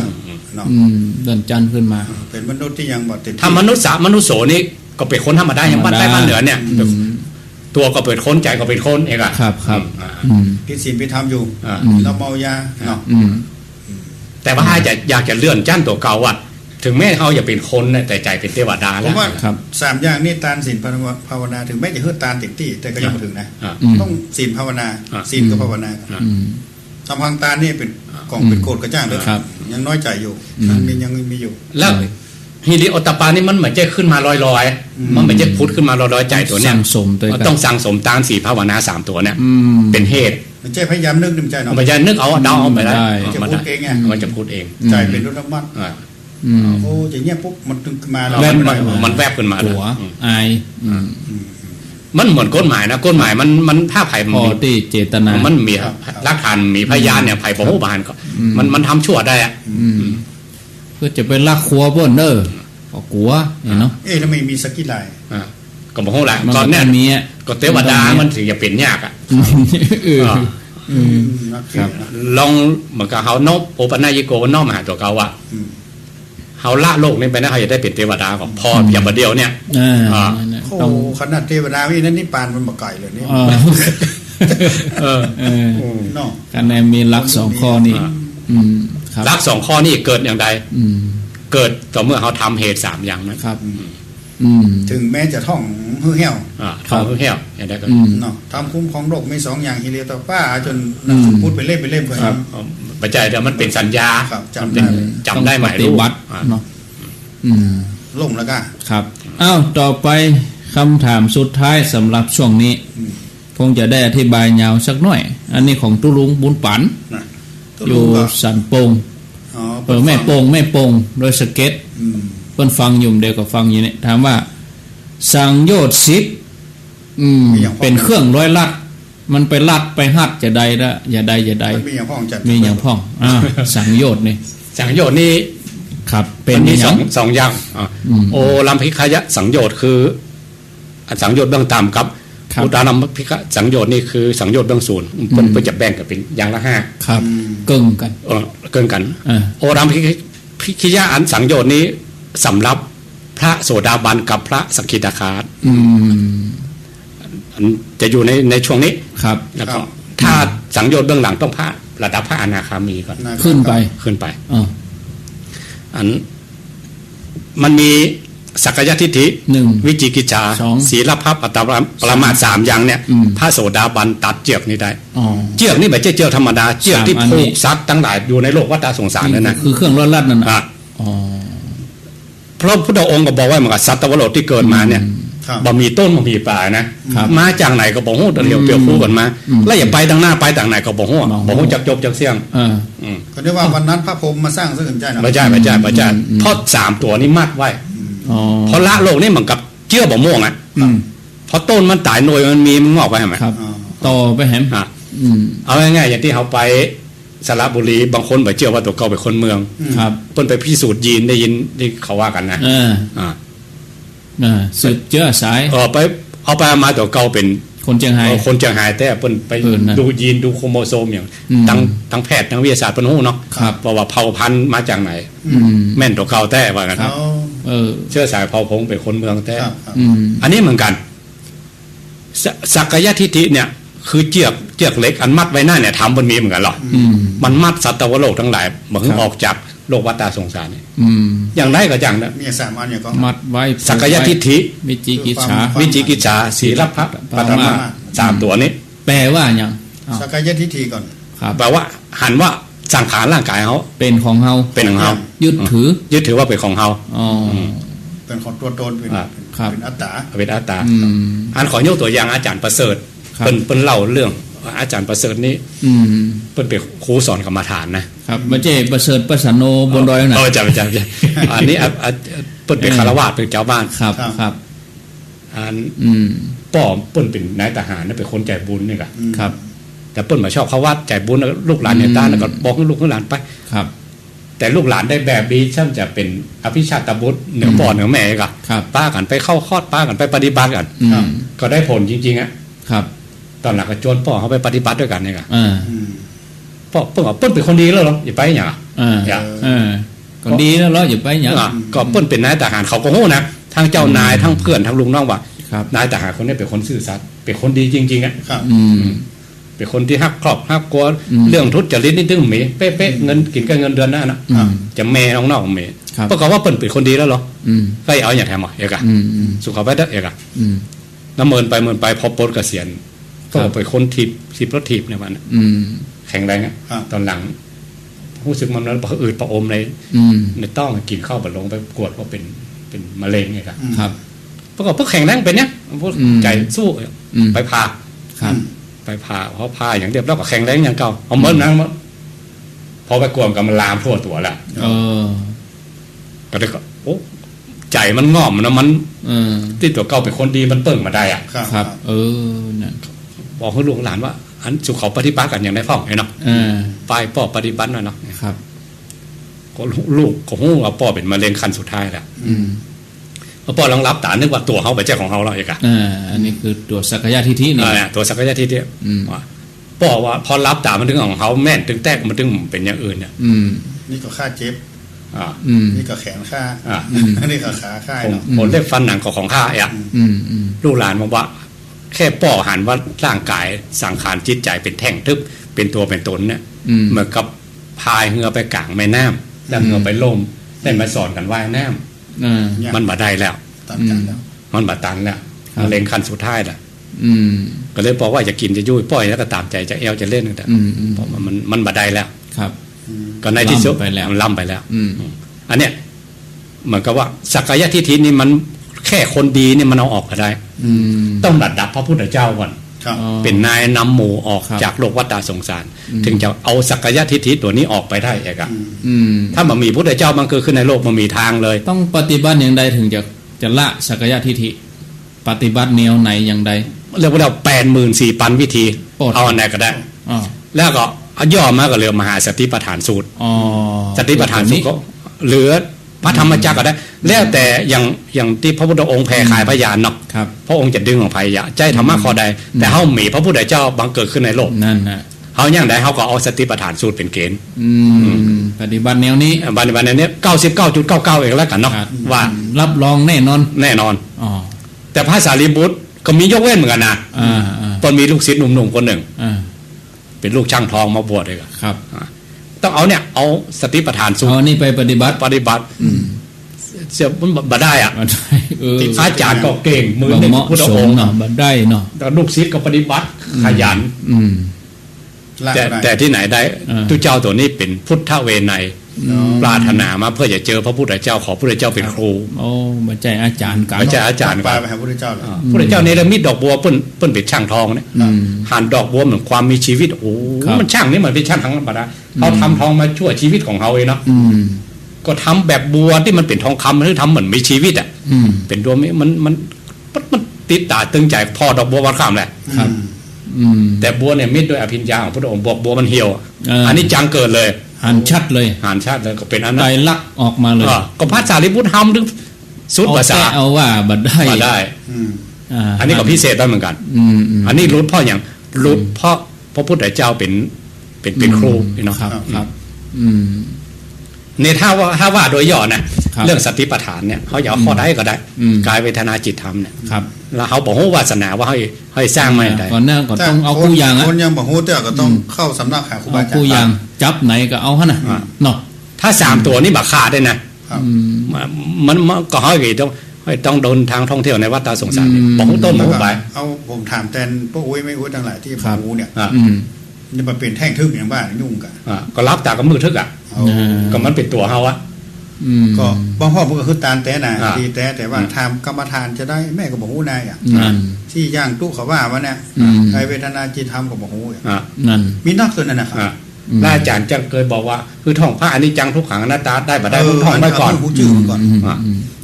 เนาะ อืมเลื่อนจันทร์ขึ้นมา เป็นมนุษย์ที่ยังบ่ติด ถ้ามนุษย์มนุษย์โสนี่ก็เป็นคนธรรมดาอย่างบ้านใต้บ้านเหนือเนี่ย อืม ตัวก็เป็นคนใจก็เป็นคนเองอะ ครับครับ อ่า อืม พิศีลพิธรรมอยู่ อ่า เราเมายาเนาะ อืม แต่ว่าถ้าอยากจะเลื่อนจันตัวเก่าอะถึงแม้เขาอย่าเป็นคนนะแต่ใจเป็นเทวดา ผ แล้ ม ว ว่า ครับ สามอย่างนี่ตานศีลภาวนาถึงแม้จะเฮือตานติดที่แต่ก็ยังไม่ถึงนะ อ่า อืม ต้องศีลภาวนา อ่า ศีลกับภาวนา อืม ทำพังตานี่เป็นกล่องเป็นโกดกระจ้างเลย ครับ ยังน้อยใจอยู่ อืม ยังมีอยู่ แล้วฮิริโอตปานี่มันเหมือนจะขึ้นมาลอยๆมันเหมือนจะพุทธขึ้นมาลอยๆใจตัวเนี้ย สั่งสมตัวกัน ต้องสั่งสมตามสี่ภาวนา3ตัวเนี่ย อืม เป็นเหตุ มันใจพยายามนึกดึงใจเนาะ มันจะนึกเอาเดาเอาไปได้ ได้ จะ มัน พูดเองไง มันจะพูดเอง ใจเป็นรถน้ำมัน อ่า อืม โอ้จะเงี้ยปุ๊บมันตึงมา แวบ มันแวบขึ้นมา หัวอายอืม มันเหมือนกฎหมายนะกฎหมายมันถ้าไผ่ พอที่เจตนา มันมีหลักฐานมีพยานเนี่ยไผ่พหูบานก็มันทำชั่วได้อะ อืมก็จะเป็นลักครัวบ่นเด้อก็กลัวเนี่ยเนาะ เอ๊ะแล้วไม่มีสกิลไลน์ อ่าก็บอกว่าแหละ มัน ตอนเนี้ย ก็มีอ่ะ ก็เทวดามันถึงจะเป็นยากอ่ะ เอออืม ครับ ลองเหมือนกับเขานบโอปนายโกนอกมหาตัวเก่าว่า อืม เขาละโลกนี้ไปนะเขาจะได้เป็นเทวดาก็พออย่างประเดียวเนี่ย อ่า อ่า โอ้ ต้อง ขนาดเทวดาวินั้นนี่ปานมันบ่ไก่เลยนี่ เออเออ เนาะ การในมีลักสองข้อนี่อืมครับ รัก2ข้อนี่เกิดอย่างใด อืม เกิดต่อเมื่อเขาทำเหตุ3อย่างนั้น ครับ อืม ถึงแม้จะท่องหื้อเหี้ยว ท้องเหี้ยวอย่างใดก็ อืม เนาะทำคุ้มของโลกมีสองอย่างฮิเลียตป้าจน อืม พูดไปเล่นไปเล่นไป ครับ ปัจจัยเดี๋ยวมันเป็นสัญญา ครับจำได้เลย จำได้หมาย ปฏิ รู้ บัติ อ่า เนาะ ล่มแล้วก็ครับอ้าวต่อไปคำถามสุดท้ายสำหรับช่วงนี้คงจะได้อธิบายยาวสักหน่อยอันนี้ของตุลุงบุญปันอยู่สันปงแม่ปงโดยสเก็ตเปิ้นฟังอยู่เดียวกับฟังอยู่เนี่ยถามว่าสังโยชน์สิบเป็นเครื่องร้อยลัดมันไปลัดไปหัดจะใดละอย่าใดมีอย่างพ่องจัดมีอย่างพ่องสังโยชน์นี่สังโยชน์นี่ครับเป็นมีสองอย่างโอลัมพิกายะสังโยชน์คือสังโยชน์เบื้องต่ำครับอุตานัมพิกะสังโยชน์นี่คือสังโยชน์เบื้องสูงเพิ่นจะแบ่งกันเป็นอย่างละ5ครับเกิ่งกันโอลัมพิกายะอันสังโยชน์นี้สำหรับพระโสดาบันกับพระสกิทาคาจะอยู่ในช่วงนี้ครับแล้วก็ถ้าสังโยชน์เบื้องหลังต้องพระระดับพระอนาคามีก่อนขึ้นไปอันมันมีสักกายทิฏฐิวิจิกิจฉาศีลพัพอัตตปรมาส3อย่างเนี่ยพระโสดาบันตัดเจือกนี้ได้เจือกนี่ไม่ใช่เจือกธรรมดาเจือกที่ผูกซัดทั้งหลายอยู่ในโลกวัฏสงสารนั่นนะคือเครื่องรัดนั่นนะพระพุทธองค์ก็บอกว่าเหมือนกับสัตว์วโรที่เกิดมาเนี่ยบ่มีต้นบ่มีป่านะมาจากไหนก็บ่ฮู้เดียวเปรียวคู่กันมาแล้วอย่าไปทางหน้าไปทางไหนก็บ่ฮู้จักจบจักเสี่ยงก็เรียกว่าวันนั้นพระพรหมมาสร้างซึ่งใจนะไม่ใช่เพราะ3ตัวนี้มัดไว้เพราะละโลกนี่เหมือนกับเจือบ่ม่วงอ่ะเพราะต้นมันตายหน่วยมันมีมันงอกไปเห็นไหมต่อไปเห็นเอาง่ายๆอย่างที่เขาไปสระบุรีบางคนไปเชื่อว่าตัวเก่าเป็นคนเมืองเพิ่นไปพิสูจน์ยีนได้ยินที่เขาว่ากันนะสืบเจือสายไปเอาไปมาตัวเก่าเป็นคนเชียงไฮ้แต่เพิ่นไปดูยีนดูโครโมโซมอย่างทั้งแพทย์ทั้งวิทยาศาสตร์เพิ่นฮู้เนาะว่าเผ่าพันธุ์มาจากไหนแม่นตัวเก่าแต่ว่ากันเชื้อสายเผ่าพงเป็นคนเมืองแต่อันนี้เหมือนกันสักกายทิฏฐิเนี่ยคือเจือกเล็กอันมัดไว้หน้าเนี่ยทำบนมีเหมือนกันหรอมันมัดสัตว์โลกทั้งหลายเหมือนออกจากโลกวัฏสงสารเนี่ยอย่างไรก็อย่างนั้นมี3อันอย่างก็มัดไว้สักกายทิฏฐิวิจิกิจฉาศีลพัพปรมา3ตัวนี้แปลว่าอย่างสักกายทิฏฐิก่อนแปลว่าหันว่าสังขารร่างกายเขาเป็นของเฮายึดถือว่าเป็นของเฮาเป็นของตัวตนเป็นอัตตาอันขอยกตัวอย่างอาจารย์ประเสริฐเป็นเล่าเรื่องอาจารย์ประเสริฐนี้เป็นครูสอนกรรมฐานนะครับไม่ใช่ประเสริฐประสานโนบนดอยนะจำอันนี้เป็นคารวะเป็นเจ้าบ้านครับอันป้อเปิ้นเป็นนายทหารเป็นคนใจบุญนี่ครับแต่เปิ้นมาชอบเขาวัดใจบุญลูกหลานเนี่ยต้านแล้วก็บอกให้ลูกหลานไปครับแต่ลูกหลานได้แบบนี้ช่างจะเป็นอภิชาตบุตรเหนือพ่อเหนือแม่ก็ป้ากันไปเข้าคอดป้ากันไปปฏิบัติกันก็ได้ผลจริงๆอ่ะครับตอนหลังก็ชวนพ่อเขาไปปฏิบัติด้วยกันนี่ก็พ่อเปิ้ลเป็นคนดีแล้วหรออย่าไปอย่างคนดีแล้วเหรออย่าไปอย่างก็เปิ้ลเป็นนายทหารเขาก็โห่นะทั้งเจ้านายทั้งเพื่อนทั้งลุงน้องว่านายทหารคนนี้เป็นคนซื่อสัตย์เป็นคนดีจริงๆอ่ะเป็นคนที่ฮักครอบฮักกลัวเรื่องทุจริตนี่ตึ้งหมีเป๊ะๆเงินกินกับเงินเดือนนะจะแม่น้องๆหมีเพราะเขาว่าเปิ้ลเป็นคนดีแล้วหรอก็เอาอย่างแถมอ่ะเอกะสุขภาพเอกะแล้วเมินไปพอปลดเกษียณก็ไปคนทีบรถทีบในวันแข็งแรงอ่ะตอนหลังรู้สึกมันนั้นอืดประอมในต้องกินข้าวบดลงไปกวดว่าเป็นมะเร็งไงครับปรากฏพวกแข็งแรงเป็นเนี้ยพวกใจสู้ไปพาไปพาเพราะพาอย่างเดียวแล้วก็แข็งแรงอย่างเก่าเอาเมื่อนั้นพอไปกวมกับมันลามทั่วตัวแล้วก็ได้ก็โอ้ใจมันงอมนะมันที่ตัวเก่าเป็นคนดีมันเปิ่งมาได้อ่ะครับเนี่ยบอกให้ลูกหลานว่าอันสุขเขาปฏิบัติกันอย่างไรพ่อไอ้เนาะไปป่อปฏิบัติหน่อยเนาะครับก็ลูกของลูกเอาป่อเป็นมะเร็งขั้นสุดท้ายแหละป่อรองรับตานึกว่าตัวเขาไปแจ้ของเขาแล้วเอกอันนี้คือตัวสักกายทิฏฐินี่ตัวสักกายทิฏฐิป่อว่าพอรับตามันถึงของเขาแม่นถึงแตกมันถึงเป็นอย่างอื่นเนี่ยนี่ก็ค่าเจ็บนี่ก็แขนค่านี่ก็ขาค่าผลเล็บฟันหนังของข้าอ่ะลูกหลานบอกว่าแค่ป่อหันว่าร่างกายสังขารจิตใจเป็นแท่งทึบเป็นตัวเป็นตนเนี่ยเหมือนกับพายเหือไปกลางแม่น้ำแล้วเหือไปล่มได้มาสอนกันว่ายน้ำมันมาได้แล้วมันมาตันแล้วมันเล็งขั้นสุดท้ายแหละก็เลยบอกว่าจะกินจะยุ่ยป้อยแล้วก็ตามใจจะเอวจะเล่นแต่เพราะมันมาได้แล้วครับก็ในที่สุดมันล่ำไปแล้วอันเนี้ย เหมือนกับว่าสักกายทิฏฐินี่มันแค่คนดีนี่มันเอาออกก็ได้ต้องระดับพระพุทธเจ้าก่อนเป็นนายนำหมู่ออกจากโลกวัฏสงสารถึงจะเอาสักกายทิฏฐิตัวนี้ออกไปได้เองอะถ้ามันมีพุทธเจ้าบังเกิดขึ้นในโลกมันมีทางเลยต้องปฏิบัติอย่างใดถึงจะละสักกายทิฏฐิปฏิบัติแนวไหนอย่างใดเรียกว่า84,000 วิธีเอาอันไหนก็ได้แล้วก็ย่อมาก็เรียกมหาสติปัฏฐานสูตรสติปัฏฐานสูตรก็เหลือพระธรรมจักรก็ได้แล้วแต่อย่างที่พระพุทธองค์แผ่ขายพยานเนาะพระองค์จะดึงของพยาใจธรรมะข้อใดแต่เฮามีพระพุทธเจ้าบังเกิดขึ้นในโลกนั่นนะเฮาอย่างใดเฮาก็เอาสติปัฏฐานสูตรเป็นเกณฑ์ปฏิบัติแนวนี้ปฏิบัติแนวนี้ 99.99 เองแล้วกันเนาะว่ารับรองแน่นอนแต่พระสารีบุตรก็มียกเว้นเหมือนกันนะตอนมีลูกศิษย์หนุ่มๆคนหนึ่งเป็นลูกช่างทองมาบวชเลยครับต้องเอาเนี่ยเอาสติปัฏฐานสูตรเอานี่ไปปฏิบัติเสียมันบัดได้อ่ะอาจารย์ก็เก่งมือหนึ่งพุทธองค์เนาะบัดได้เนาะแต่ลูกศิษย์ก็ปฏิบัติขยันแต่ที่ไหนได้ทุกเจ้าตัวนี้เป็นพุทธเวไนยปรารถนามาเพื่อจะเจอพระพุทธเจ้าขอพระพุทธเจ้าเป็นครูโอ้มาใจอาจารย์กันมาใจอาจารย์กันไปหาพระพุทธเจ้าเลยพระพุทธเจ้าในละมิดดอกบัวเปิ้นเป็นช่างทองเนี่ยหั่นดอกบัวเหมือนความมีชีวิตโอ้มันช่างนี่มันเป็นช่างทั้งธรรมดาเขาทำทองมาช่วยชีวิตของเขาเองเนาะก็ทำแบบบัวที่มันเป็นทองคำหรือทำเหมือนมีชีวิตอ่ะเป็นดวงมันติดตาตึงใจพอดอกบัววันข้ามแหละแต่บัวเนี่ยมิดด้วยอภิญญาของพระองค์บอกบัวมันเหี่ยวอันนี้จังเกิดเลยหันชัดเลยก็เป็นอันนั้นไตรลักษณ์ออกมาเลยก็พระสารีบุตรทำถึงสุดภาษาเอาว่าบัดได้อันนี้ก็พิเศษได้เหมือนกันอันนี้รู้เพราะอย่างรู้เพราะพระพุทธเจ้าเป็นครูเนาะครับในถ้าว่าโดยย่อนะเรื่องสติปัฏฐานเนี่ยเขาอยากข้อได้ก็ได้กายเวทนาจิตธรรมเนี่ยแล้วเขาบอกว่าวาสนาว่าให้สร้างไม่ได้ก่อนหน้าก็ต้องเอาคู่อย่างคนยังบอกว่าแต่ก็ต้องเข้าสำนักหาครูบาอาจารย์คู่อย่างจับไหนก็เอาฮะนะเนาะถ้า3ตัวนี้บักขาดได้นะมันก็เขาอย่างต้องเดินทางท่องเที่ยวในวัดตาสงสารบอกต้นหมูไปเอาผมถามแทนพวกอุ้ยไม่อุ้ยทั้งหลายที่หมูเนี่ยนี่มันเป็นแท่งทึกอย่างบ้านยุ่งกันก็รับจากกับมือทึกอ่ะก็มันเป็นตัวเขาอะก็บางพ่อมันก็คือตาลแต่นะดีแต่ว่าทำกรรมฐานจะได้แม่ก็บอกหูนายอ่ะที่ย่างตู้เขาว่าว่าเนี่ยใครเวทนาจิตธรรมก็บอกหูนั่นมีนอกส่วนนั้นนะครับอาจารย์จะเคยบอกว่าคือท่องพระอนิจจังทุกขังอนัตตาได้มาได้ท่องไว้ก่อนหูจื้อก่อน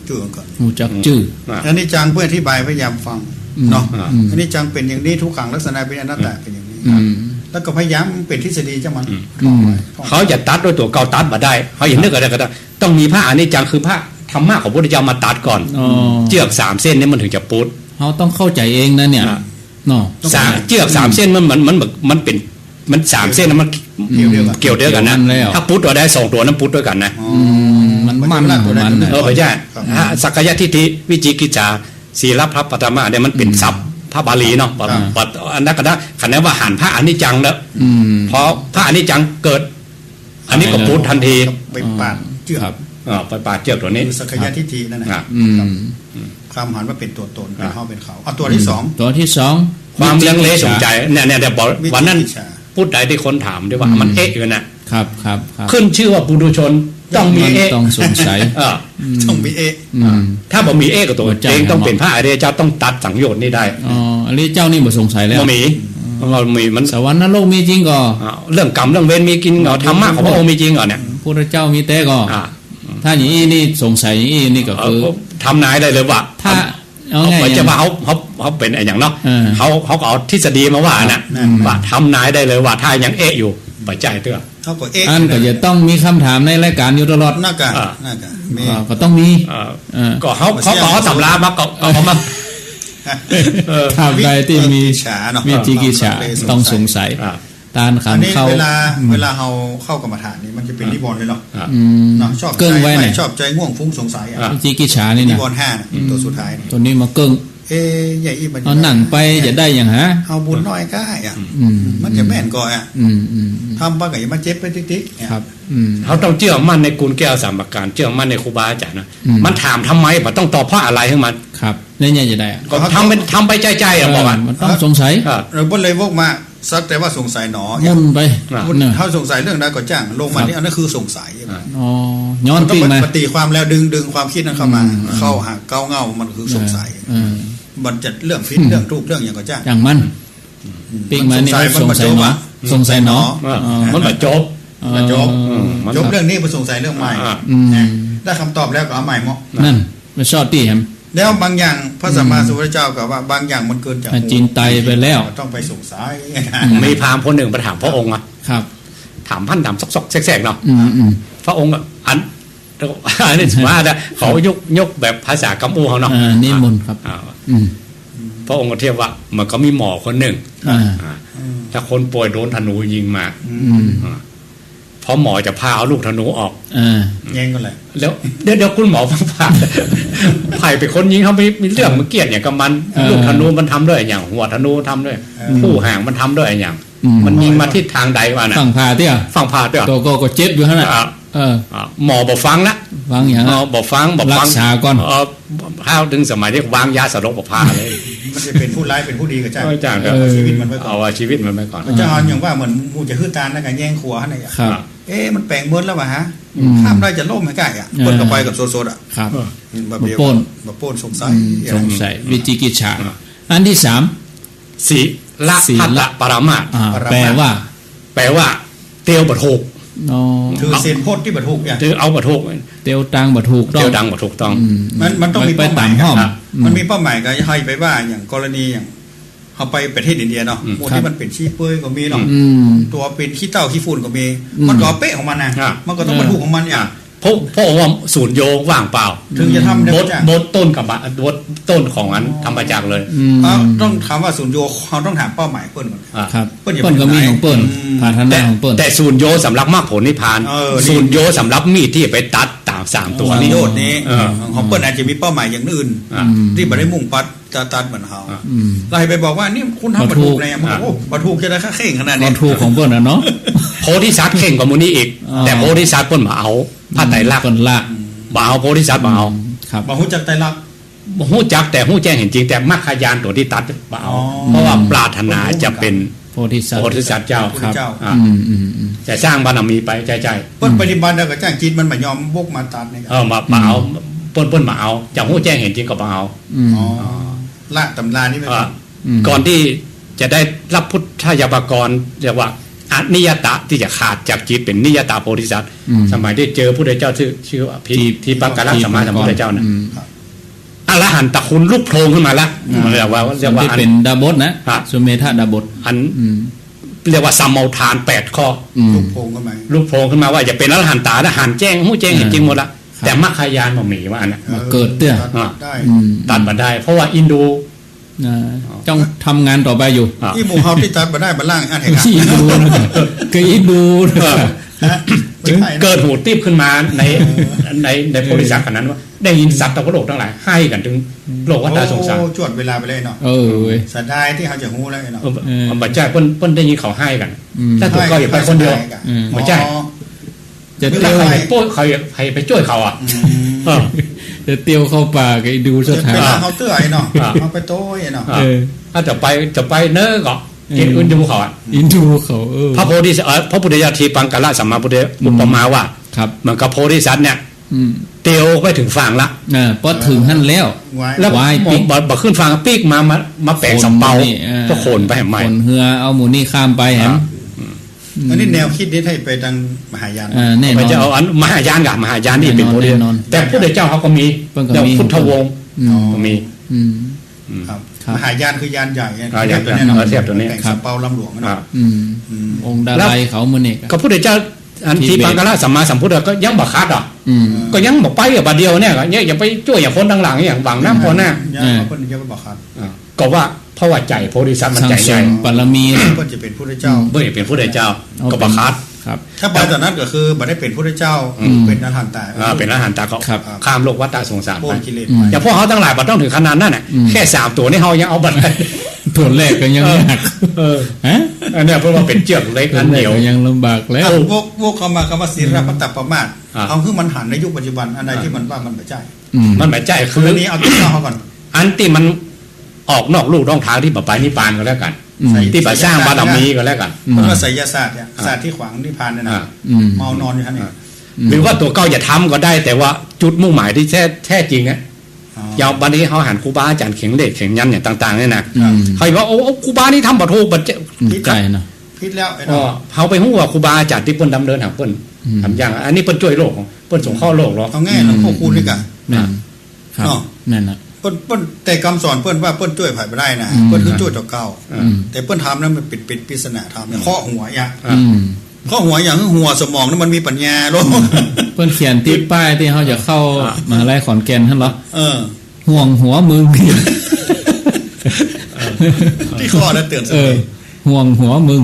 จื้อก่อนหูจักจื้ออันนี้จังเพื่ออธิบายพยายามฟังเนาะอันนี้จังเป็นอย่างนี้ทุกขังลักษณะเป็นอนัตตาเป็นอย่างนี้แล้วก็พยายามเป็นทฤษฎีจังมันเขาจะตัดด้วยตัวเก่าตัดมาได้เขาเห็นนึกอะไรก็ได้ต้องมีพระอนิจจังคือพระธรรมะของพระพุทธเจ้ามาตัดก่อนเจือก3 เส้นนี่มันถึงจะปุ๊ดเขาต้องเข้าใจเองนะเนี่ยเนาะเจือก3 เส้นมันเป็นมัน3 เส้นมันเกี่ยวเดียวกันนะถ้าปุ๊ดตัวได้2 ตัวนั้นปุ๊ดด้วยกันนะมันไม่ใช่สักกายทิฏฐิวิจิกิจฉาศีลพัพปตมะเนี่ยมันเป็นศัพท์พระบาลีเนาะอันนั้นก็ได้ขันนี้ว่าหันพระอนิจจังแล้วเพราะพระอนิจจังเกิดอันนี้ก็ปุ๊ดทันทีไปปาดเจือกไปปาดเจือกตัวนี้สักกายทิฏฐินั่นแหละความหันว่าเป็นตัวตนเป็นเขาเป็นเขาเอาตัวที่2ความลังเลสงใจเนี่ยเดี๋ยวบอกวันนั้นพูดใดที่คนถามด้วยว่ามันอยู่นะครับขึ้นชื่อว่าปุถุชนต้องมีต้องสงสัยต้องมีถ้าบ่มีกับตัวเองต้องเป็นพระอริยเจ้าต้องตัดสังโยชน์นี่ได้อริยเจ้านี่บ่สงสัยแล้วมีมันสวรรค์นรกมีจริงก่อเรื่องกรรมเรื่องเวรมีจริงก่อธรรมะของพระองค์มีจริงก่อเนี่ยพระเจ้ามีแต่ก่อถ้าอย่างนี้นี่สงสัยอย่างนี้นี่ก็คือทำนายได้เลยว่าถ้าเอาไงจะว่าเขาเป็นอย่างเนาะเขาก็เอาทฤษฎีมาว่านะว่าทำนายได้เลยว่าถ้ายังอยู่ปัจจัยเตื้ออันก็จะต้องมีคำถามในรายการอยู่ตลอดน่ากะก็ต้องมีก็เขาเอาตำรามาก็เอามาทำใดที่มีจิกิจฉาต้องสงสัยตานขันเข้าเวลาเราเข้ากรรมฐานนี่มันจะเป็นนิวรณ์เลยเนาะชอบเกิ้งไว้ไหนชอบใจง่วงฟุ้งสงสัยจิกิจฉานี่นะนิวรณ์5ตัวสุดท้ายตัวนี้มาเกิ้งใหญ่อีมันเอาหนังไปจะได้อย่างฮะเอาบุญน้อยก็อ่ะมันจะแม่นก่อนทำไปก็อย่ามาเจ็บไปติ๊กๆครับเขาต้องเชื่อมั่นในกุลแก้วสามประการเชื่อมั่นในครูบาอาจารย์นะมันถามทำไมมันต้องตอบเพราะอะไรให้มันครับนี่จะได้ก็ทำไปใจๆอ่ะบอกว่ามันต้องสงสัยเราบ่เลยวกมา สักแต่ว่าสงสัยหนอ มุ่นไปเนอะ ถ้าสงสัยเรื่องใดก็จ้างลงมานี่อันนั้นคือสงสัย อ๋อย้อน ต้อง ปีมา ปฏิความแล้วดึงความคิดนั้นเข้ามาเข้าหาเก้าเงามันคือสงสัยมันจะเรื่องพิษเรื่องทุกข์เรื่องอย่างก็จ้าง อย่างมันปีมานี่สงสัยเนาะสงสัยเนาะ มันมาจบ จบจบเรื่องนี้ไปสงสัยเรื่องใหม่ได้คำตอบแล้วก็เอาใหม่เหมาะ นั่นมันชอบตีแฮม แล้วบางอย่างพระสัมมาสัมพุทธเจ้าก็ว่าบางอย่างมันเกินจาก จีนไตไปแล้ว ต้องไปสงสัย มีพราหมณ์คนหนึ่งไปถามพระองค์อ่ะ ครับ ถามพันถามซอกๆแสกๆเนาะ อืม พระองค์อันนี้ถือว่าเขายกแบบภาษากำอูเขาเนาะ นี่มนต์ครับพระองค์ก็เทียบว่ามันก็มีหมอคนหนึ่งถ้าคนป่วยโดนธนูยิงมาพอหมอจะพาเอาลูกธนูออกแย่งกันเลย แล้วเดี๋ยวคุณหมอฟังผ่าไผ่เป็นคนยิงเขาไม่มีเรื่องมันเกลียดอย่างกับมันลูกธนูมันทำด้วยอย่างหัวธนูทำด้วยผู้ห่างมันทำด้วยอย่างมันยิงมาทิศทางใดวะนะฝั่งผ่าเตี้ย ฝั่งผ่าเตี้ยก็เจ็บอยู่ขนาดหมอบอกฟังละฟังอย่างบอกฟังรักษาก่อนข้าวถึงสมัยที่วางยาสลบบอกพาเลยมันจะเป็นผู้ร้ายเป็นผู้ดีก็ใช่ชีวิตมันไว้ก่อนเอาชีวิตมันไว้ก่อนจะเอาอย่างว่าเหมือนมูจะขึ้นตาแล้วกันแย่งขัวอะไรอย่างมันแปลงเบิ้ลแล้ววะฮะข้ามได้จะล่มไม่ใกล้อ่ะคนกับไปกับโซดอ่ะครับแบบโป้นสงสัยวิจิกิจฉาอันที่สามสีละพัตตปรามาสแปลว่าเตียวบะถูกคือเซนโพดที่บะถูกเนี่ยคือเอาบะถูกเตียวตังบะถูกต้องเตียวตังบะถูกต้องมันต้องมีเป้าหมายมันมีเป้าหมายก็ให้ไปว่าอย่างกรณีอย่างเขาไปประเทศอินเดียเนาะหมดที่มันเป็นชี้เปื่อยก็มีเนาะตัวเป็นขี้เต้าขี้ฝุ่นก็มีมันก็เป๊ะของมันนะมันก็ต้องบรรทุกของมันอย่างเพราะว่าศูนย์โยว่างเปล่าถึงจะทำได้บดต้นกับบดต้นของอันทำมาจากเลยต้องถามว่าศูนย์โยเขาต้องถามเป้าหมายเปิ้ลก่อนครับเปิ้ลก็มีของเปิ้ลผ่านทางของเปิ้ลแต่ศูนย์โยสำหรับมรรคผลนิพพานศูนย์โยสำหรับมีดที่ไปตัดต่าง3ตัวนี้โยดนี้ของเปิ้ลอาจจะมีเป้าหมายอย่างอื่นที่ไม่ได้มุ่งปัดตัดเหมือนเขาเราไปบอกว่านี่คุณทำบรรทุกไงมันโอ้บรรทุกจะได้ค่าเข่งขนาดนี้บรรทุกของเปิ้ลนะเนาะโพธิสัตว์เข่งกว่ามูนี่อีกแต่โพธิสัตว์เปิ้ลมาเอาผ้าไตรลักษณ์บ่เอาโพธิสัตว์บ่เอาครับบ่ฮู้จักไตรลักษณ์บ่ฮู้จักแต่ฮู้แจ้งเห็นจริงแต่มรรคญาณตัวที่ตัดบ่เอาเพราะว่าปรารถนาจะเป็นโพธิสัตว์เจ้าครับจะสร้างบารมีไปใจเปิ้ลปฏิบัติแล้วก็จ้างจิตมันไม่ยอมบกมาตัดนี่มาเอาเปิ้ลมาเอาจะฮู้แจ้งเห็นจริงก็บ่เอาละตำรานี่ไม่ก่อนที่จะได้รับพุทธยาบากรเรียกว่าอนิยตะที่จะขาดจากจิตเป็นนิยตาโพธิสัตว์สมัยได้เจอพุทธเจ้าชื่อว่าทีปังกาลสัมมาสัมพุทธเจ้านะอรหันตะคุณลุกโผล่ขึ้นมาแล้วเรียกว่าเป็นดาบทนะสุเมธาดาบทอันเรียกว่าสัมมาทาน8ข้อลุกโผล่ขึ้นมาว่าจะเป็นอรหันตาอรหันแจ้งหู้แจ้งเห็นจริงหมดละแต่มรรคญาณบ่มีว่าอันนั้นเกิดเตื้อตัดมาได้เพราะว่าอินดูต้องทำงานต่อไปอยู่ที่หมู่เฮาที่ตัดมาได้มาล่างอันไหนกันอินดูก็อินดูจึงเกิดหูตีบขึ้นมาในโพธิสัตว์ขนาดนั้นว่าได้ยินสัตว์ตะโลกทั้งหลายให้กันถึงโลกวัฏสงสารจวดเวลาไปเลยเนาะสัตว์ได้ที่เขาจะหูแล้วเนาะมันบ่ใช่เพิ่นได้ยินเขาให้กันถ้าตัวก็อย่าไปคนเดียวบ่ใช่จะเตี้ยวใครไปช่วยเขาอ่ะจะเตี้ยวเข้าป่าก็ดูสถานเขาเตื้อยเนาะเขาไปโต้ยเนาะถ้าจะไปเนื้อก็อินดูเขาอ่ะอินดูเขาพระโพธิสัตว์พระพุทธเจ้าทีปังกาลสัมมาพุทธอุปมาว่ามันกับโพธิสัตว์เนี่ยเตียวไปถึงฝั่งละพอถึงท่านแล้ววายปีกบ่ขึ้นฝั่งปีกมาแปลงสำเปาก็โขนไปแหมใหม่ขนเหือเอาหมูนี่ข้ามไปแหมอันนี้แนวคิดนี้ให้ไปทางมหายานมันจะเอาอันมหายานกับมหายานนี่เป็นโพธิแต่พระเจ้าเขาก็มีเจ้าพุทธวงศ์ก็มีครับมหายานคือยานใหญ่เทียบตัวนี้ครับเปาลำหลวงนะองค์ดาราเขามือเนี่ยก็พระเจ้าอันที่ปังกาลสัมมาสัมพุทธก็ยังบักคัดอ่ะก็ยังบอกไปกับบัดเดียวเนี่ยอย่าไปช่วยอย่างคนหลังๆอย่างบางน้ำพอหน้าคนยังไม่บักคัดก็ว่าเพราะว่าใจโพธิสัตว์มันใจใหญ่บารมีก็จะเป็นพุทธเจ้าเมื่อเป็นพุทธเจ้าก็บักคัดครับถ้าไปตอนนั้นก็คือบัได้เป็นพุทธเจ้าเป็นอรหันตเป็นอรหันตก็ข้ามโลกวัฏสงสารไปอย่างพวกเขาทั้งหลายบัดต้องถึงขนาดนั้นน่ะแค่3ตัวนี่เขายังเอาบัดตัวแรกก็ยังยากอันนี้เพราะว่าเป็นเจือกเล็กอันเดียวยังลำบากแล้วพวกเขามาคำว่าศีลปัตตปมาสเอาคือมันหันในยุคปัจจุบันอันใดที่มันว่ามันไม่ใช่มันไม่ใช่คืออันนี้เอาตัวเขาก่อนอันที่มันออกนอกลูกนอกทางที่แบบไปนิพพานก็แล้วกัน ที่ไปสร้างบารมีก็แล้วกัน เพราะว่าไสยศาสตร์เนี่ยศาสตร์ที่ขวางนิพพานเนี่ยนะเมานอนอยู่ท่านนี่หรือว่าตัวเก้าอย่าทำก็ได้แต่ว่าจุดมุ่งหมายที่แท้จริงเนี่ยอย่างวันนี้เขาหันครูบาอาจารย์เข่งเลขเข่งยันเนี่ยต่างๆเนี่ยนะเขาบอกโอ้ครูบานี่ทำบัตรโทบัตรเจ้าใจนะพิษแล้วเขาไปหู้ว่าครูบาอาจารย์ที่เปิ้นดำเนินหาเปิ้นทำอย่างอันนี้เปิ้นช่วยโลกเปิ้นส่งข้อโลกหรอเอาง่ายหลวงพ่อคูณนี่กันครับนั่นนะเปิ้นแต่คำสอนเปิ้นว่าเปิ้นช่วยไผ่ไม่ได้นะเปิ้นคือช่วยตัวเก่าแต่เปิ้นทำนั้นมันปิดปริศนาธรรมข้อหัวอย่างข้อหัวอย่างหัวสมองนั้นมันมีปัญญาโลเปิ้นเขียนติดป้ายที่เขาจะเข้ามหาวิทยาลัยขอนแก่นท่านเหรอห่วงหัวมึงที่ข้อนั้นเตือนห่วงหัวมึง